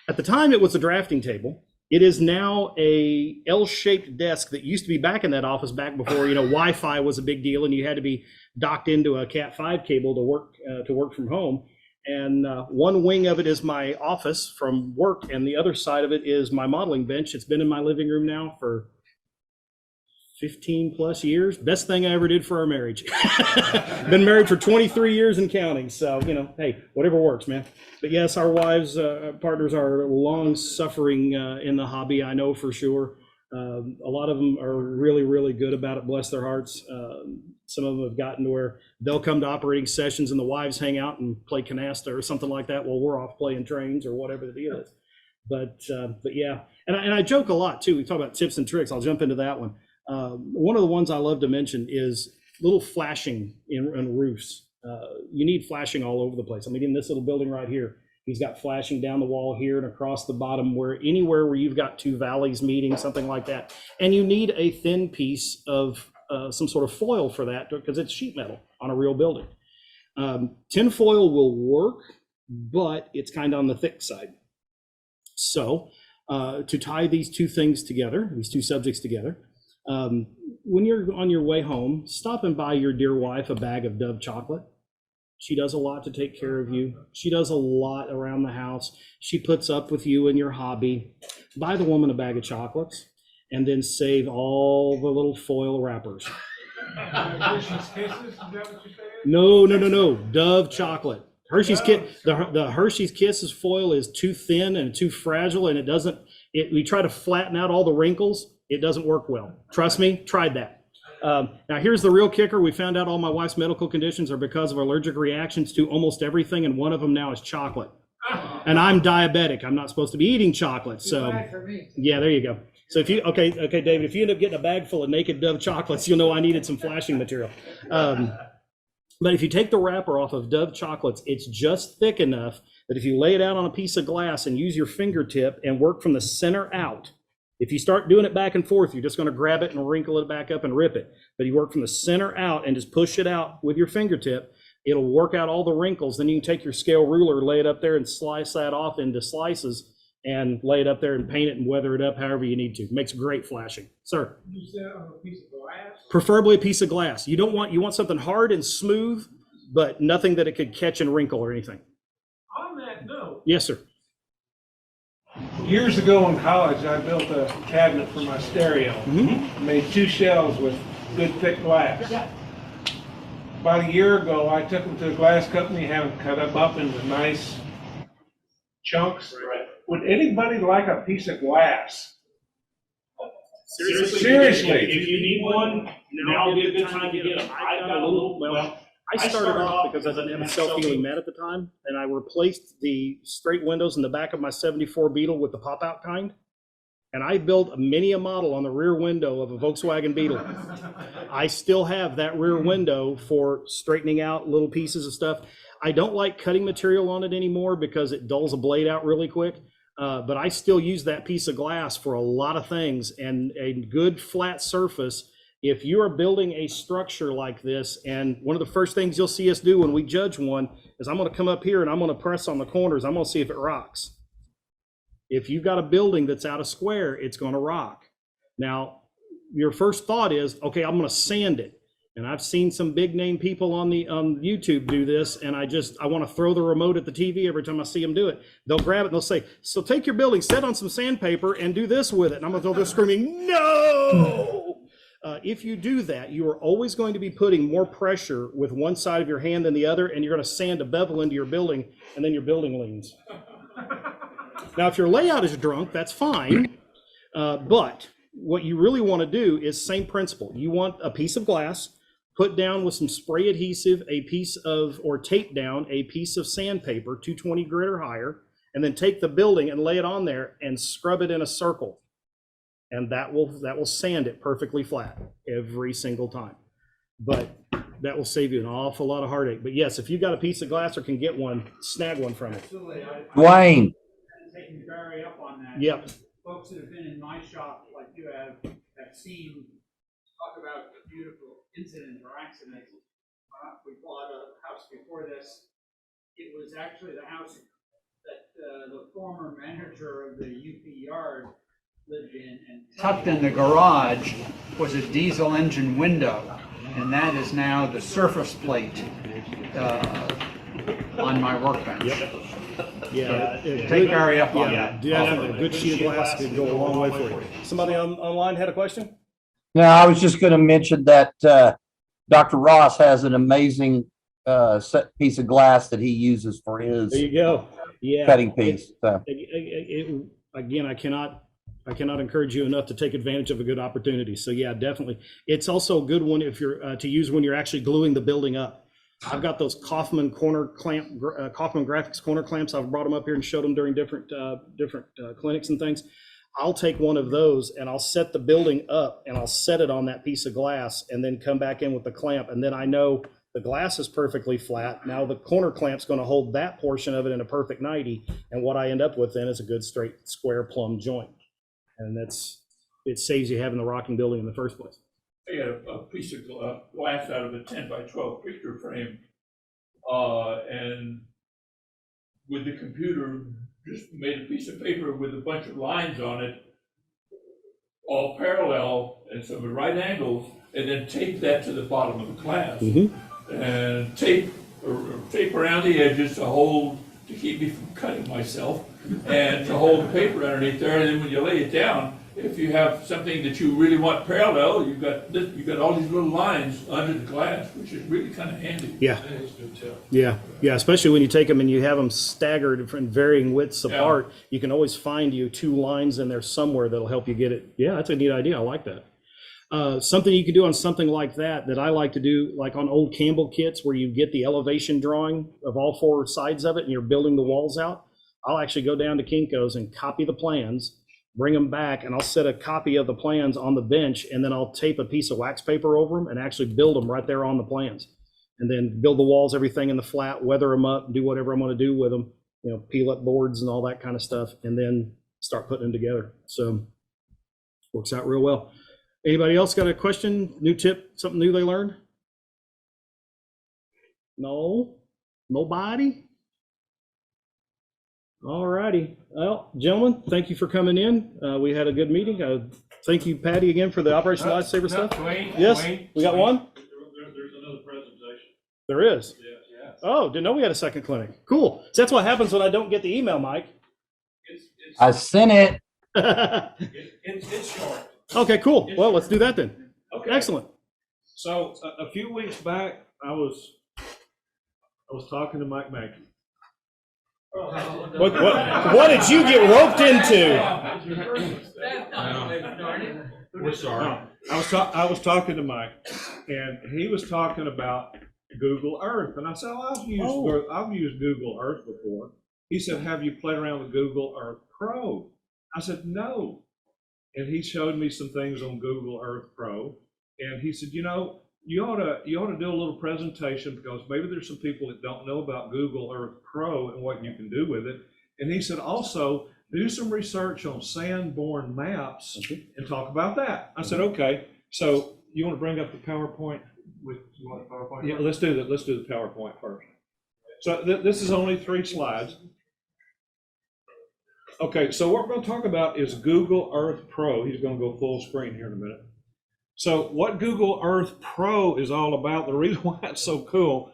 At the time, it was a drafting table. It is now a L-shaped desk that used to be back in that office back before, Wi-Fi was a big deal and you had to be docked into a Cat 5 cable to work from home. And one wing of it is my office from work, and the other side of it is my modeling bench. It's been in my living room now for 15 plus years. Best thing I ever did for our marriage. Been married for 23 years and counting. So, hey, whatever works, man. But yes, our wives, partners are long suffering in the hobby, I know for sure. A lot of them are really, really good about it, bless their hearts. Some of them have gotten to where they'll come to operating sessions and the wives hang out and play canasta or something like that while we're off playing trains or whatever the deal is. But yeah, and I joke a lot too. We talk about tips and tricks. I'll jump into that one. One of the ones I love to mention is little flashing in roofs. You need flashing all over the place. I mean, in this little building right here, he's got flashing down the wall here and across the bottom, anywhere where you've got two valleys meeting, something like that. And you need a thin piece of some sort of foil for that because it's sheet metal on a real building. Tin foil will work, but it's kind of on the thick side. So to tie these two things together, these two subjects together, when you're on your way home, stop and buy your dear wife a bag of Dove chocolate. She does a lot to take care of you. She does a lot around the house. She puts up with you and your hobby. Buy the woman a bag of chocolates and then save all the little foil wrappers. Hershey's Kisses, is that what you said? No. Dove chocolate. Hershey's the Hershey's Kisses foil is too thin and too fragile, and we try to flatten out all the wrinkles. It doesn't work well. Trust me, tried that. Now here's the real kicker. We found out all my wife's medical conditions are because of allergic reactions to almost everything, and one of them now is chocolate. And I'm diabetic. I'm not supposed to be eating chocolate. So yeah, there you go. So if you, okay, David, if you end up getting a bag full of naked Dove chocolates, you'll know I needed some flashing material. But if you take the wrapper off of Dove chocolates, it's just thick enough that if you lay it out on a piece of glass and use your fingertip and work from the center out, if you start doing it back and forth, you're just going to grab it and wrinkle it back up and rip it. But you work from the center out and just push it out with your fingertip, it'll work out all the wrinkles. Then you can take your scale ruler, lay it up there and slice that off into slices and lay it up there and paint it and weather it up however you need to. It makes great flashing. Sir? Use that on a piece of glass? Preferably a piece of glass. You want something hard and smooth, but nothing that it could catch and wrinkle or anything. On that note. Yes, sir. Years ago in college, I built a cabinet for my stereo. Mm-hmm. Made 2 shelves with good thick glass. Yeah. About a year ago, I took them to a glass company, had them cut them up into nice chunks. Right. Would anybody like a piece of glass? Seriously. If you need one, now would be a good time to get them. I got a little, I started off because I didn't have a self-healing mat at the time, and I replaced the straight windows in the back of my 74 Beetle with the pop-out kind. And I built a model on the rear window of a Volkswagen Beetle. I still have that rear window for straightening out little pieces of stuff. I don't like cutting material on it anymore because it dulls a blade out really quick. But I still use that piece of glass for a lot of things, and a good flat surface. If you are building a structure like this, and one of the first things you'll see us do when we judge one is I'm going to come up here and I'm going to press on the corners. I'm going to see if it rocks. If you've got a building that's out of square, it's going to rock. Now, your first thought is, okay, I'm going to sand it. And I've seen some big name people on YouTube do this, and I want to throw the remote at the TV every time I see them do it. They'll grab it and they'll say, so take your building, set on some sandpaper and do this with it. And I'm going to throw screaming, no! If you do that, you are always going to be putting more pressure with one side of your hand than the other, and you're going to sand a bevel into your building, and then your building leans. Now, if your layout is drunk, that's fine. But what you really want to do is same principle. You want a piece of glass, put down with some spray adhesive, or tape down a piece of sandpaper, 220 grit or higher, and then take the building and lay it on there and scrub it in a circle. And that will sand it perfectly flat every single time. But that will save you an awful lot of heartache. But yes, if you've got a piece of glass or can get one, snag one from it. Dwayne. Taking Barry up on that. Yep. Folks that have been in my shop, like you have seen, talk about beautiful incidents or accidents. We bought a house before this. It was actually the house that the former manager of the UP yard lived in, and tucked in the garage was a diesel engine window, and that is now the surface plate on my workbench. Yep. Yeah. Take Gary up on that. Yeah, a good sheet of glass could go a long way for you. Somebody online had a question? No, I was just going to mention that Dr. Ross has an amazing set piece of glass that he uses for his There you go. Yeah. cutting piece. So. Again, I cannot encourage you enough to take advantage of a good opportunity. So yeah, definitely. It's also a good one if you're to use when you're actually gluing the building up. I've got those Kaufman Kaufman graphics corner clamps. I've brought them up here and showed them during different clinics and things. I'll take one of those and I'll set the building up and I'll set it on that piece of glass and then come back in with the clamp. And then I know the glass is perfectly flat. Now the corner clamp's going to hold that portion of it in a perfect 90. And what I end up with then is a good straight square plumb joint. And it saves you having the rocking building in the first place. I got a piece of glass out of a 10 by 12 picture frame, and with the computer, just made a piece of paper with a bunch of lines on it, all parallel and some at right angles, and then tape that to the bottom of the glass, and tape around the edges to keep me from cutting myself, and to hold the paper underneath there. And then when you lay it down, if you have something that you really want parallel, you've got all these little lines under the glass, which is really kind of handy. Yeah. Yeah. Especially when you take them and you have them staggered in varying widths apart, you can always find you 2 lines in there somewhere that'll help you get it. Yeah, that's a neat idea. I like that. Something you can do on something like that I like to do, like on old Campbell kits where you get the elevation drawing of all 4 sides of it and you're building the walls out. I'll actually go down to Kinko's and copy the plans, bring them back, and I'll set a copy of the plans on the bench, and then I'll tape a piece of wax paper over them and actually build them right there on the plans. And then build the walls, everything in the flat, weather them up, do whatever I'm going to do with them, peel up boards and all that kind of stuff, and then start putting them together. So works out real well. Anybody else got a question? New tip, something new they learned? No? Nobody? All righty. Well, gentlemen, thank you for coming in. We had a good meeting. Thank you, Patty, again for the Operation Lifesaver stuff. Yes, we got one? There's another presentation. There is? Yeah. Oh, didn't know we had a second clinic. Cool. So that's what happens when I don't get the email, Mike. I sent it. It's short. Okay, cool. Well, let's do that then. Okay. Excellent. So a few weeks back, I was talking to Mike Mackey. What did you get roped into? We're sorry. I was talking to Mike, and he was talking about Google Earth, and I said, I've used Google Earth before. He said, have you played around with Google Earth Pro? I said, no. And he showed me some things on Google Earth Pro, and he said, you ought to do a little presentation because maybe there's some people that don't know about Google Earth Pro and what you can do with it. And he said, also do some research on Sandborn maps and talk about that. I said, okay. So you want to bring up the PowerPoint? Yeah, let's do that. Let's do the PowerPoint first. So this is only 3 slides. Okay, so what we're going to talk about is Google Earth Pro. He's going to go full screen here in a minute. So what Google Earth Pro is all about, the reason why it's so cool,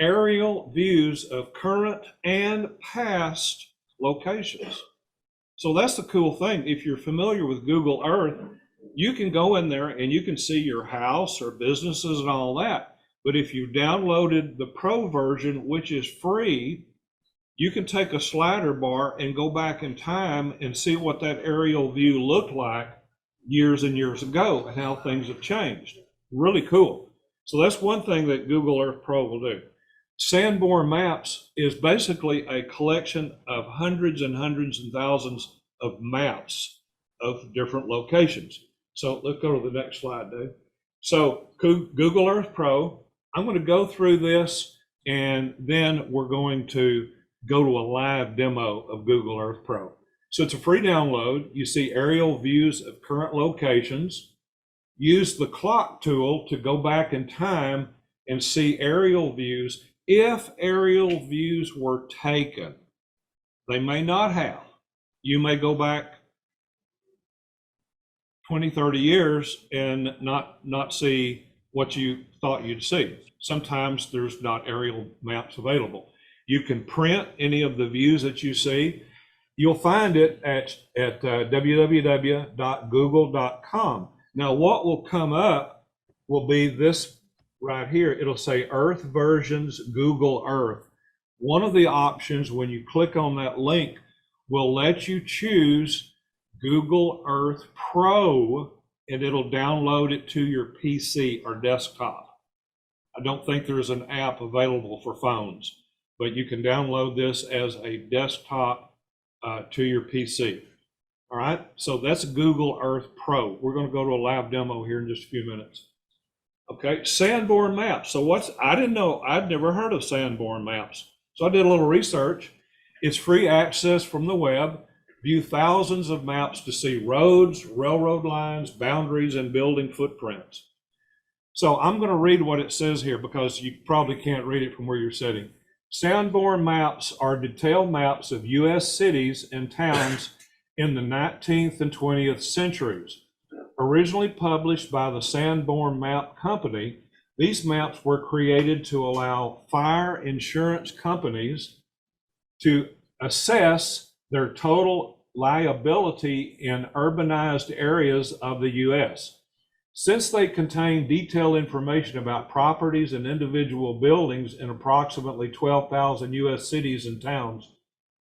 aerial views of current and past locations. So that's the cool thing. If you're familiar with Google Earth, you can go in there and you can see your house or businesses and all that. But if you downloaded the Pro version, which is free, you can take a slider bar and go back in time and see what that aerial view looked like years and years ago and how things have changed. Really cool. So that's one thing that Google Earth Pro will do. Sandborn Maps is basically a collection of hundreds and thousands of maps of different locations. So let's go to the next slide, Dave. So Google Earth Pro, I'm going to go through this and then we're going to go to a live demo of Google Earth Pro. So it's a free download. You see aerial views of current locations. use the clock tool to go back in time and see aerial views. If aerial views were taken, they may not have. You may go back 20, 30 years and not see what you thought you'd see. Sometimes there's not aerial maps available. You can print any of the views that you see. You'll find it at www.google.com. Now, what will come up will be this right here. It'll say Earth versions Google Earth. One of the options when you click on that link will let you choose Google Earth Pro, and it'll download it to your PC or desktop. I don't think there's an app available for phones, but you can download this as a desktop to your PC. All right, so that's Google Earth Pro. We're going to go to a live demo here in just a few minutes. Okay, Sandborn maps. So I didn't know, I'd never heard of Sandborn maps. So I did a little research. It's free access from the web. View thousands of maps to see roads, railroad lines, boundaries, and building footprints. So I'm going to read what it says here because you probably can't read it from where you're sitting. Sandborn maps are detailed maps of U.S. cities and towns in the 19th and 20th centuries. Originally published by the Sandborn Map Company, these maps were created to allow fire insurance companies to assess their total liability in urbanized areas of the U.S. Since they contain detailed information about properties and individual buildings in approximately 12,000 U.S. cities and towns,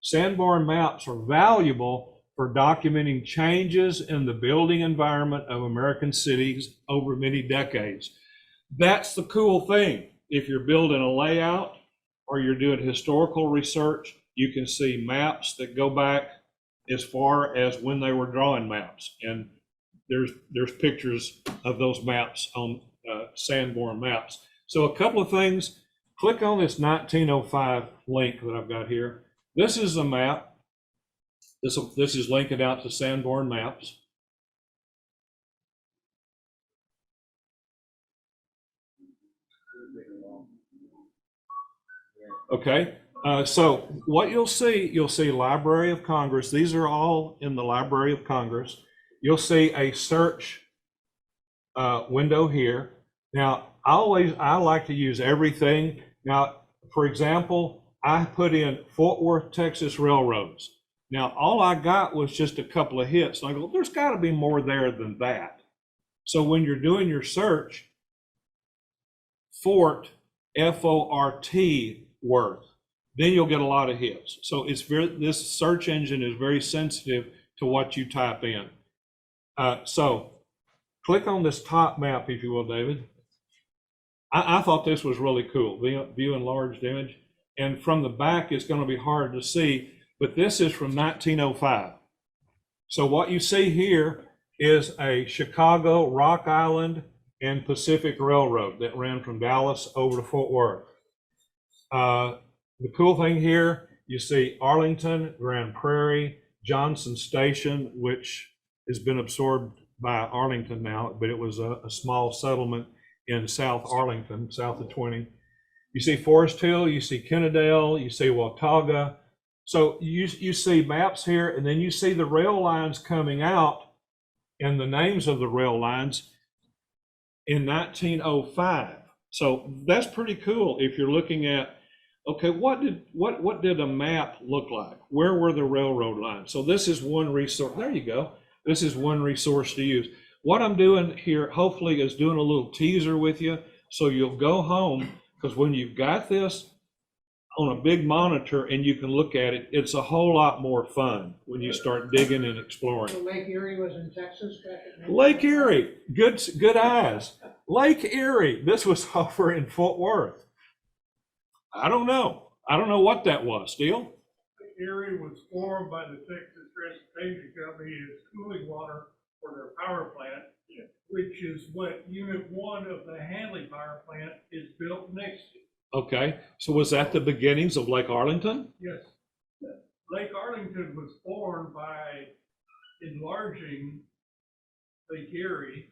Sandborn maps are valuable for documenting changes in the building environment of American cities over many decades. That's the cool thing. If you're building a layout or you're doing historical research, you can see maps that go back as far as when they were drawing maps. And there's pictures of those maps on Sandborn maps. So a couple of things, click on this 1905 link that I've got here. This is a map. This is linking out to Sandborn maps. Okay, so what you'll see Library of Congress. These are all in the Library of Congress. You'll see a search window here. Now, I like to use everything. Now, for example, I put in Fort Worth, Texas railroads. Now, all I got was just a couple of hits. And I go, there's got to be more there than that. So when you're doing your search, Fort, F-O-R-T, Worth, then you'll get a lot of hits. So this search engine is very sensitive to what you type in. So click on this top map, if you will, David. I thought this was really cool, view enlarged image. And from the back, it's going to be hard to see, but this is from 1905. So what you see here is a Chicago, Rock Island, and Pacific Railroad that ran from Dallas over to Fort Worth. The cool thing here, you see Arlington, Grand Prairie, Johnson Station, which has been absorbed by Arlington now, but it was a small settlement in South Arlington, south of 20. You see Forest Hill, you see Kennedale, you see Watauga. So you see maps here, and then you see the rail lines coming out and the names of the rail lines in 1905. So that's pretty cool if you're looking at, okay, what did a map look like? Where were the railroad lines? So this is one resource. There you go. This is one resource to use. What I'm doing here, hopefully, is doing a little teaser with you so you'll go home, because when you've got this on a big monitor and you can look at it, it's a whole lot more fun when you start digging and exploring. So Lake Erie was in Texas back in Lake Erie, good eyes. Lake Erie, this was over in Fort Worth. I don't know what that was, Steele. Erie was formed by the Texas Transportation Company as cooling water for their power plant, which is what Unit 1 of the Hanley Power Plant is built next to. Okay, so was that the beginnings of Lake Arlington? Yes. Lake Arlington was formed by enlarging Lake Erie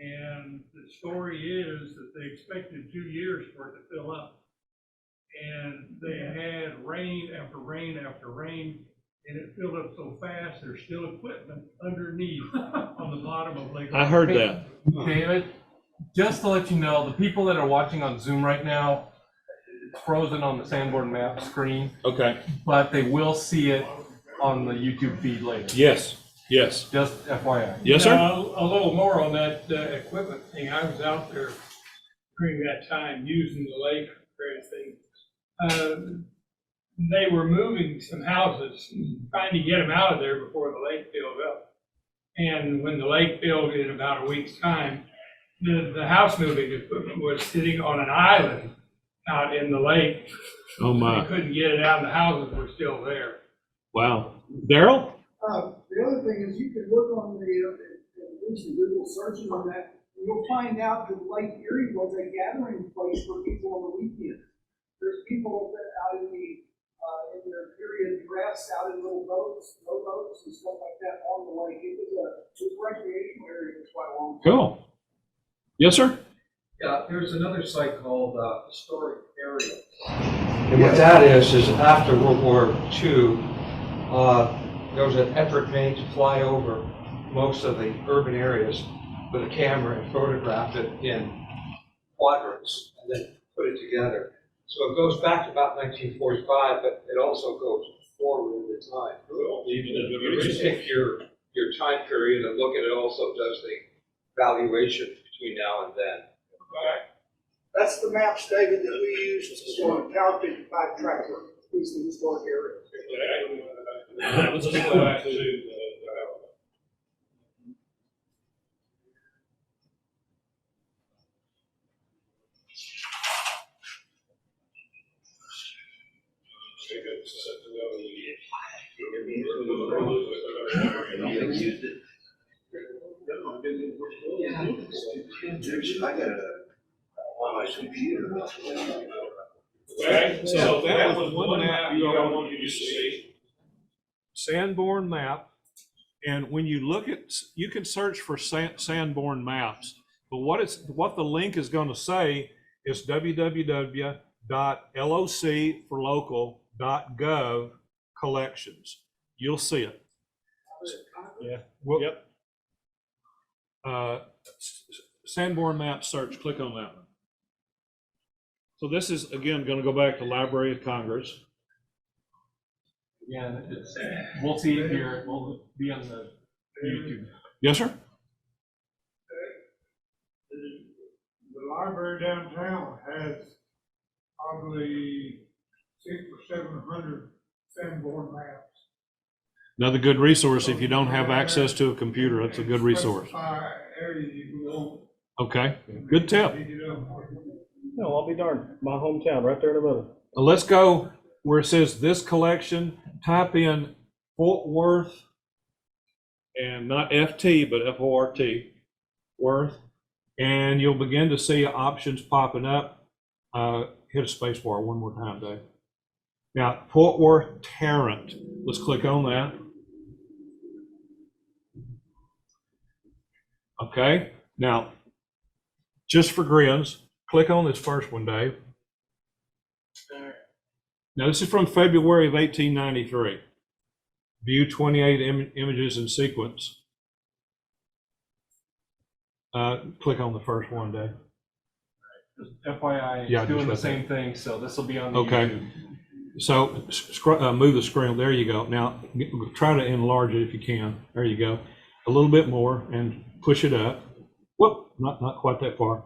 And the story is that they expected 2 years for it to fill up. And they had rain after rain after rain, and it filled up so fast, there's still equipment underneath on the bottom of Lake. I heard that. David, just to let you know, the people that are watching on Zoom right now, it's frozen on the Sandborn map screen, Okay. but they will see it on the YouTube feed later. Yes, yes. Just FYI. Yes, sir? A little more on that equipment thing. I was out there during that time using the lake for anything. They were moving some houses, trying to get them out of there before the lake filled up. And when the lake filled in about a week's time, the house moving equipment was sitting on an island out in the lake. Oh, my. They couldn't get it out, and the houses were still there. Wow. Daryl? The other thing is you can look on do some Google searches on that, and you'll find out that Lake Erie was a gathering place for people on the weekend. There's people that out in their period dress out in little boats, rowboats and stuff like that on the lake. It was a recreational area for quite a long time. Cool. Yes, sir? Yeah, there's another site called Historic Area. And what that is after World War II, there was an effort made to fly over most of the urban areas with a camera and photograph it in quadrants and then put it together. So it goes back to about 1945, but it also goes forward in the time. You just take your time period and look at it, also does the valuation between now and then. That's the maps, David, that we use to show a Cowcatcher 5-track work. These are the historic areas. Let's just go back to I got on my computer. Okay, so that was one map you all wanted to see. Sandborn map, and when you look at, you can search for Sandborn maps, but what the link is going to say is www.loc.gov collections. You'll see it. Yeah. Well, yep. Sandborn map search. Click on that one. So this is again going to go back to Library of Congress. Yeah, we'll see it here. We'll be on the YouTube. Yes, sir. The library downtown has probably 600 or 700 Sandborn maps. Another good resource if you don't have access to a computer. That's a good resource. Areas you go. Okay, good tip. No, I'll be darned. My hometown, right there in the middle. Let's go where it says this collection. Type in Fort Worth, and not FT, but FORT, Worth, and you'll begin to see options popping up. Hit a space bar one more time, Dave. Now, Fort Worth Tarrant. Let's click on that. Okay, now, just for grins, click on this first one, Dave. Now, this is from February of 1893. View 28 images in sequence. Click on the first one, Dave. Just FYI, it's Yeah, doing the just same thing, so this will be on the Okay. YouTube. So move the screen. There you go. Now, try to enlarge it if you can. There you go. A little bit more and push it up. Whoop, not quite that far.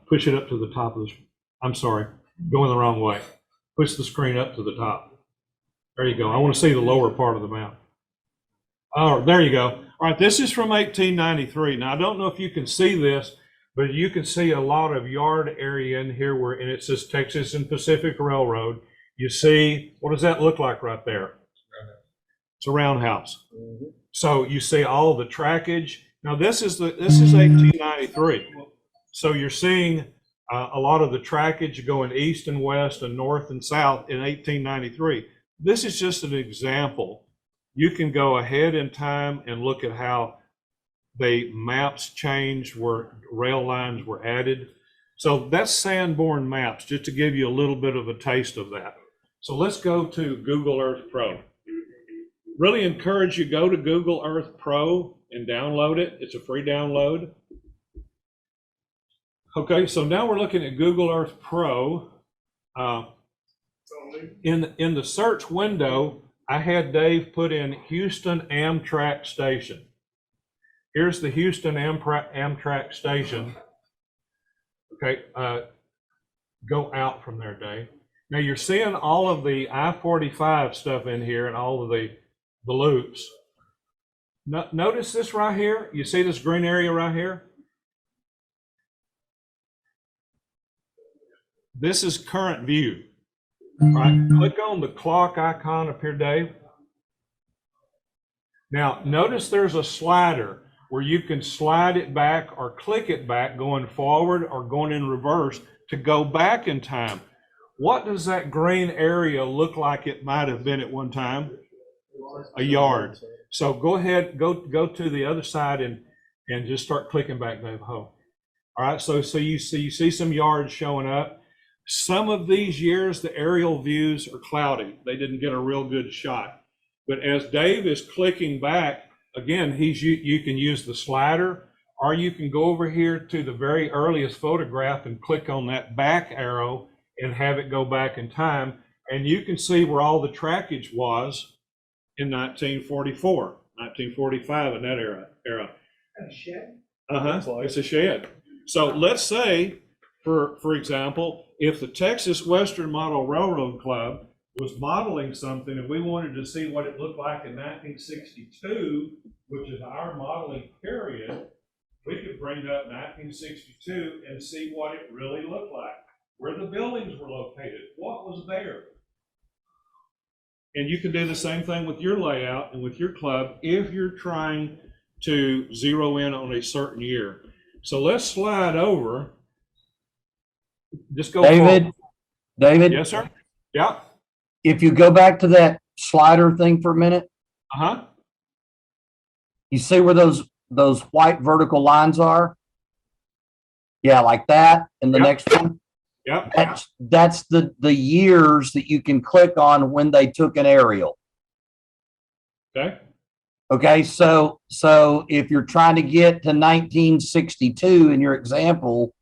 Push it up to the top of the, I'm sorry, going the wrong way. Push the screen up to the top. There you go. I want to see the lower part of the map. Oh, there you go. All right, this is from 1893. Now, I don't know if you can see this, but you can see a lot of yard area in here where, and it says Texas and Pacific Railroad. You see, what does that look like right there? It's a roundhouse. So you see all the trackage. Now, this is 1893. So you're seeing a lot of the trackage going east and west and north and south in 1893. This is just an example. You can go ahead in time and look at how the maps changed where rail lines were added. So that's Sandborn maps, just to give you a little bit of a taste of that. So let's go to Google Earth Pro. Really encourage you, go to Google Earth Pro and download it. It's a free download. Okay, so now we're looking at Google Earth Pro. In the search window, I had Dave put in Houston Amtrak Station. Here's the Houston Amtrak Station. Okay, go out from there, Dave. Now you're seeing all of the I-45 stuff in here and all of the loops. Notice this right here. You see this green area right here? This is current view. All right, click on the clock icon up here, Dave. Now, notice there's a slider where you can slide it back or click it back going forward or going in reverse to go back in time. What does that green area look like it might have been at one time? A yard. So go ahead, go to the other side and just start clicking back, Dave. All right, so you see some yards showing up. Some of these years, the aerial views are cloudy. They didn't get a real good shot. But as Dave is clicking back, again, you can use the slider, or you can go over here to the very earliest photograph and click on that back arrow and have it go back in time. And you can see where all the trackage was in 1944, 1945 in that era. A shed? It's a shed. So let's say, for example, if the Texas Western Model Railroad Club was modeling something and we wanted to see what it looked like in 1962, which is our modeling period, we could bring up 1962 and see what it really looked like, where the buildings were located, what was there. And you can do the same thing with your layout and with your club if you're trying to zero in on a certain year. So let's slide over. Just go forward. David? Yes, sir? Yeah. If you go back to that slider thing for a minute. You see where those white vertical lines are? Yeah, like that. And the next one? Yep. That's the years that you can click on when they took an aerial. Okay, so if you're trying to get to 1962 in your example,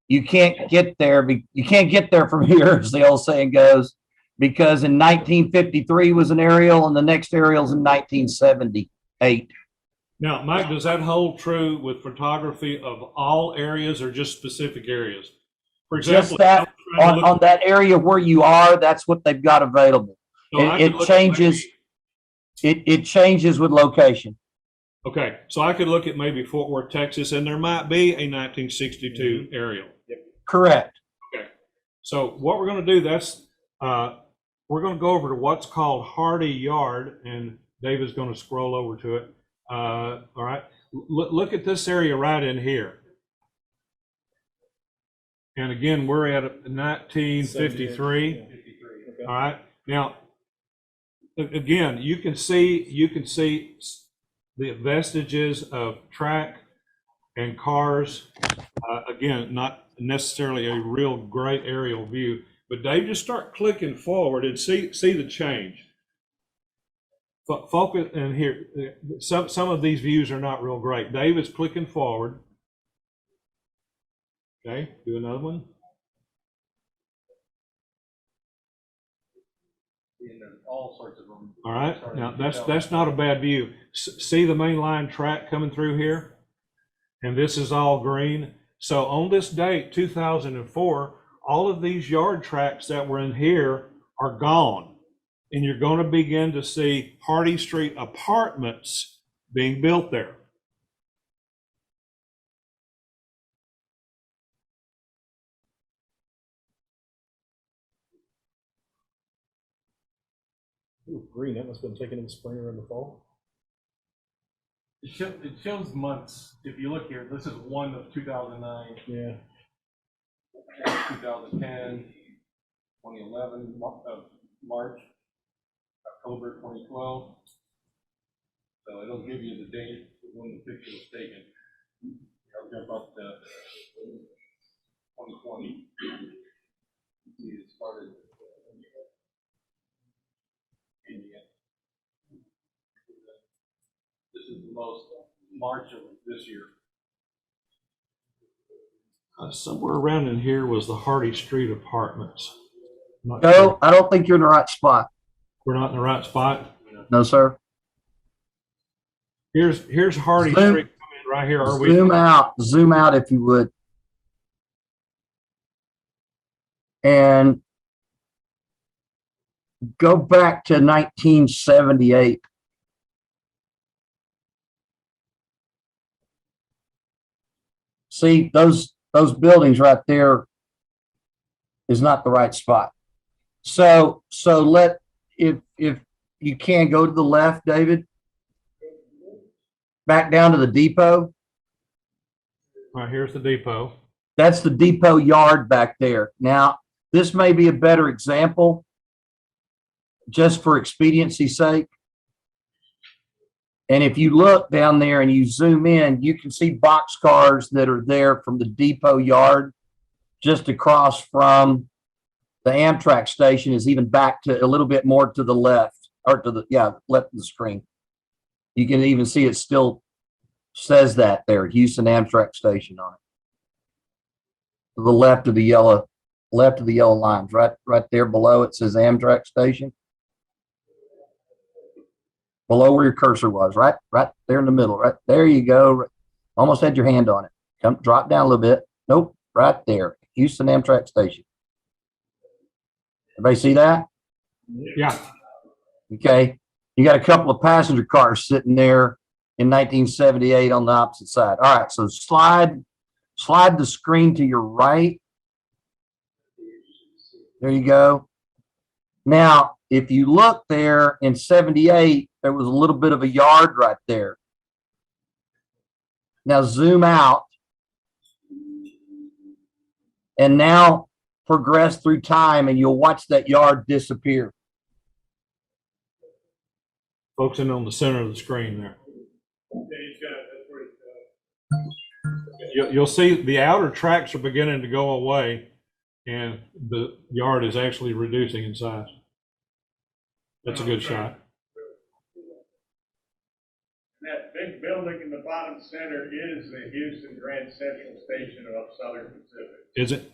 you can't get there. You can't get there from here, as the old saying goes, because in 1953 was an aerial, and the next aerial's in 1978. Now, Mike, does that hold true with photography of all areas or just specific areas? For example, just that on that area where you are, that's what they've got available. So it changes. It changes with location. Okay, so I could look at maybe Fort Worth, Texas, and there might be a 1962 aerial. Correct. Okay, so what we're going to do, we're going to go over to what's called Hardy Yard, and Dave is going to scroll over to it. All right, look at this area right in here. And again, we're at 1953. All right, now, again, you can see the vestiges of track and cars. Again, not necessarily a real great aerial view, but Dave, just start clicking forward and see the change. Focus, and here, some of these views are not real great. Dave is clicking forward. Okay, do another one. All sorts of them. All right, now that's not a bad view. See the main line track coming through here? And this is all green. So on this date, 2004, all of these yard tracks that were in here are gone. And you're going to begin to see Hardy Street apartments being built there. Ooh, green, that must have been taken in the spring or in the fall. It shows months. If you look here, this is one of 2009. Yeah. 2010, 2011, March, October 2012. So it'll give you the date one particular statement. About the 2020. It started in this is the most March of this year. Somewhere around in here was the Hardy Street Apartments. No, I don't think you're in the right spot. We're not in the right spot. No, sir. Here's Hardy Street coming in right here. Are we? Zoom out if you would. And go back to 1978. See, those buildings right there is not the right spot. So if you can go to the left, David, back down to the depot. All right, here's the depot. That's the depot yard back there. Now, this may be a better example, just for expediency's sake. And if you look down there and you zoom in, you can see boxcars that are there from the depot yard just across from the Amtrak station is even back to a little bit more to the left, or to the, left of the screen. You can even see it still says that there, Houston Amtrak station on it. To the left of the yellow lines, right there below it says Amtrak station. Below where your cursor was, right there in the middle, right there you go. Almost had your hand on it. Come drop down a little bit. Nope, right there, Houston Amtrak station. Everybody see that? Yeah. Okay. You got a couple of passenger cars sitting there in 1978 on the opposite side. All right, so slide the screen to your right. There you go. Now, if you look there in 78, there was a little bit of a yard right there. Now zoom out and now progress through time and you'll watch that yard disappear. Focusing on the center of the screen there. You'll see the outer tracks are beginning to go away and the yard is actually reducing in size. That's a good shot. That big building in the bottom center is the Houston Grand Central Station of Southern Pacific. Is it?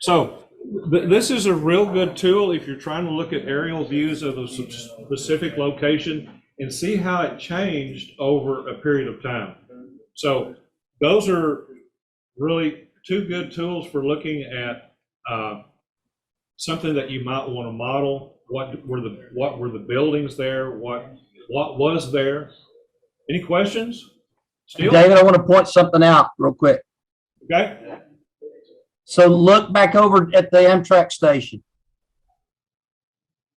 So this is a real good tool if you're trying to look at aerial views of a specific location and see how it changed over a period of time. So those are really two good tools for looking at something that you might want to model. What were the buildings there? What was there? Any questions? Steele? David, I want to point something out real quick. Okay. So look back over at the Amtrak station.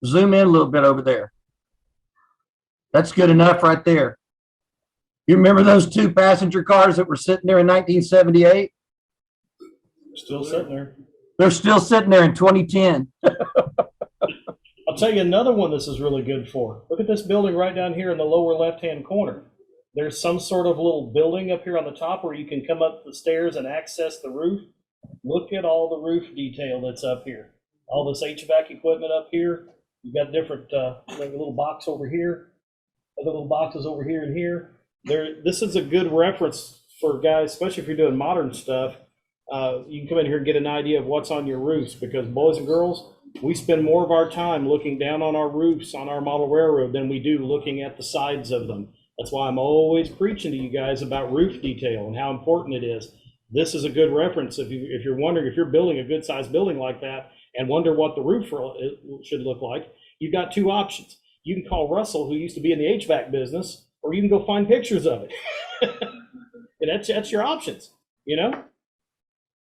Zoom in a little bit over there. That's good enough right there. You remember those two passenger cars that were sitting there in 1978? Still sitting there. They're still sitting there in 2010. I'll tell you another one this is really good for. Look at this building right down here in the lower left-hand corner. There's some sort of little building up here on the top where you can come up the stairs and access the roof. Look at all the roof detail that's up here. All this HVAC equipment up here. You've got different, like a little box over here, other little boxes over here and here. This is a good reference for guys, especially if you're doing modern stuff. You can come in here and get an idea of what's on your roofs, because boys and girls, we spend more of our time looking down on our roofs on our model railroad than we do looking at the sides of them. That's why I'm always preaching to you guys about roof detail and how important it is. This is a good reference if you're wondering if you're building a good sized building like that and wonder what the roof should look like. You've got two options. You can call Russell, who used to be in the HVAC business, or you can go find pictures of it. And that's your options, you know?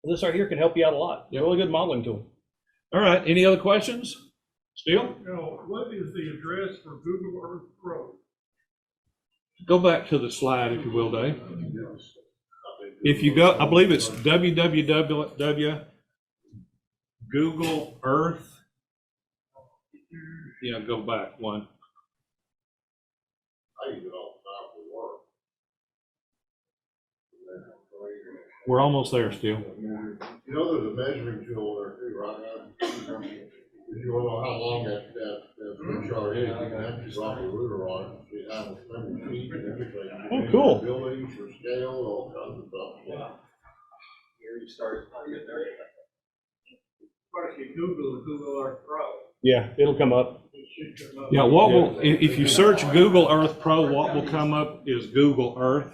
This right here can help you out a lot. It's a really good modeling tool. All right. Any other questions? Steele? No, what is the address for Google Earth Pro? Go back to the slide, if you will, Dave. If you go, I believe it's www.Google Earth. Yeah, go back one. I use it all the time for work. We're almost there still. You know, there's a measuring tool there too, right? If you want to know how long that chart is, you can actually drop a ruler on it, see how much feet and everything. Oh, cool. Buildings for scale, all kinds of stuff. Here you start, get there. First you Google Earth Pro. Yeah, it'll come up. It should come up. Yeah, what will, if you search Google Earth Pro, what will come up is Google Earth.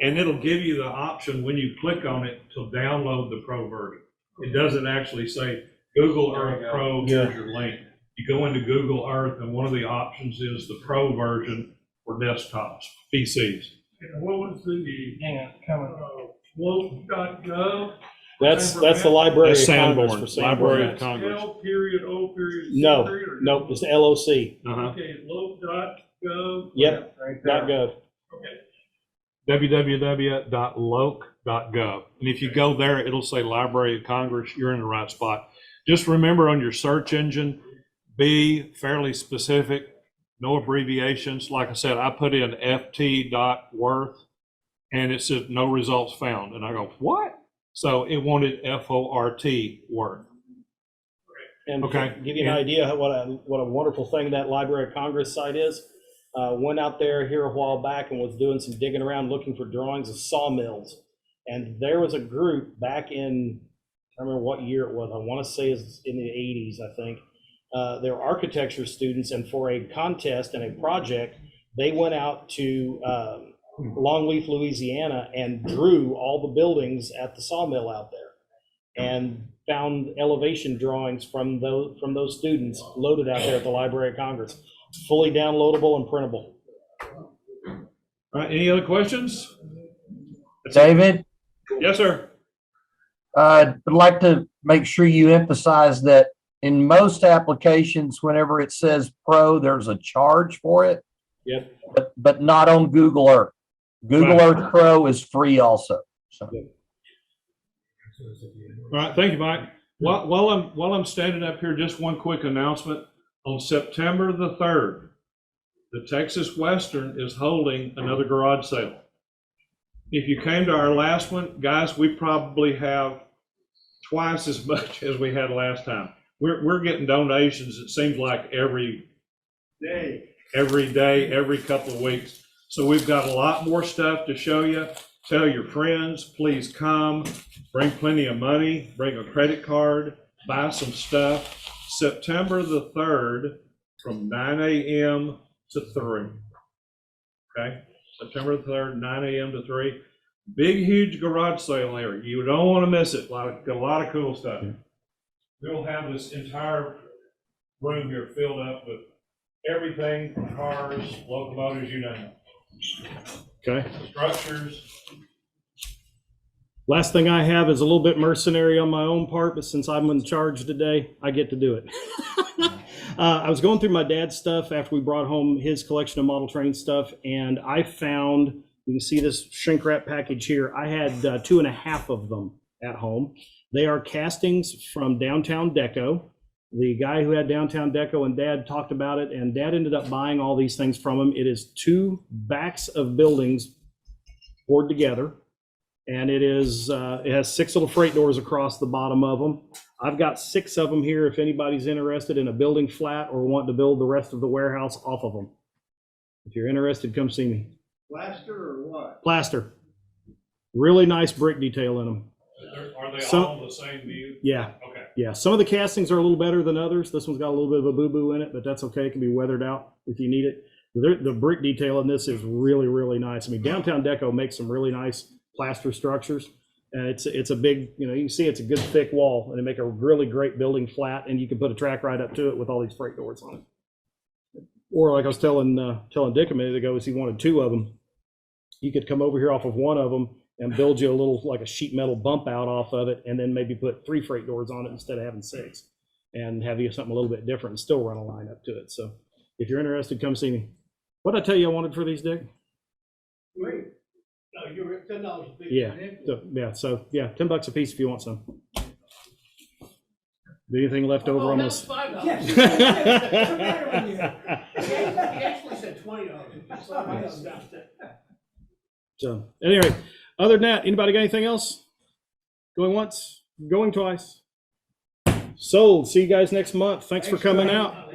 And it'll give you the option when you click on it to download the Pro version. It doesn't actually say Google Earth Pro, here's your link. You go into Google Earth and one of the options is the Pro version for desktops, PCs. And what was the, woke.gov? That's the Library of That's Congress Sandborn, for Sandborn. Library of Congress. L period, O period, C No, period, or no, it's the LOC. Uh-huh. Okay, loc.gov. Yep, Right dot there. .gov. Okay. www.loc.gov. And if you go there, it'll say Library of Congress. You're in the right spot. Just remember on your search engine, be fairly specific, no abbreviations. Like I said, I put in ft.worth and it said no results found. And I go, what? So it wanted FORT worth. And Okay. to give you an idea of what a wonderful thing that Library of Congress site is, went out there here a while back and was doing some digging around looking for drawings of sawmills. And there was a group back in, I don't remember what year it was, I want to say it's in the 80s, I think. They were architecture students, and for a contest and a project, they went out to Longleaf, Louisiana, and drew all the buildings at the sawmill out there, and found elevation drawings from those students loaded out there at the Library of Congress, fully downloadable and printable. All right, any other questions? David, Yes, sir. I'd like to make sure you emphasize that in most applications, whenever it says pro, there's a charge for it. Yep. But not on Google Earth. Google Right. Earth Pro is free also. So. All right, thank you, Mike. While I'm standing up here, just one quick announcement. On September the 3rd, the Texas Western is holding another garage sale. If you came to our last one, guys, we probably have twice as much as we had last time. We're getting donations, it seems like every day, every couple of weeks. So we've got a lot more stuff to show you. Tell your friends, please come, bring plenty of money, bring a credit card, buy some stuff. September the 3rd from 9 a.m. to 3. Okay, September the 3rd, 9 a.m. to 3. Big, huge garage sale there. You don't want to miss it. Got a lot of cool stuff. We'll have this entire room here filled up with everything from cars, locomotives, you name it. Okay. Structures. Last thing I have is a little bit mercenary on my own part, but since I'm in charge today, I get to do it. I was going through my dad's stuff after we brought home his collection of model train stuff, and I found, you can see this shrink wrap package here. I had 2.5 of them at home. They are castings from Downtown Deco. The guy who had Downtown Deco and Dad talked about it, and Dad ended up buying all these things from him. It is 2 backs of buildings poured together. And it has 6 little freight doors across the bottom of them. I've got 6 of them here if anybody's interested in a building flat or want to build the rest of the warehouse off of them. If you're interested, come see me. Plaster or what? Plaster. Really nice brick detail in them. Are they all the same view? Yeah. Okay. Yeah. Some of the castings are a little better than others. This one's got a little bit of a boo-boo in it, but that's okay. It can be weathered out if you need it. The brick detail in this is really, really nice. I mean, Downtown Deco makes some really nice plaster structures, and it's a big, you can see it's a good thick wall, and they make a really great building flat, and you can put a track right up to it with all these freight doors on it. Or like I was telling Dick a minute ago, is he wanted 2 of them. You could come over here off of one of them and build you a little, like a sheet metal bump out off of it, and then maybe put 3 freight doors on it instead of having 6, and have you something a little bit different and still run a line up to it. So if you're interested, come see me. What did I tell you I wanted for these, Dick? Wait. No, you're at $10 a piece. Yeah. So $10 a piece if you want some. Anything left over on those? $5. He actually said $20. So anyway, other than that, anybody got anything else? Going once, going twice. Sold. See you guys next month. Thanks for coming out.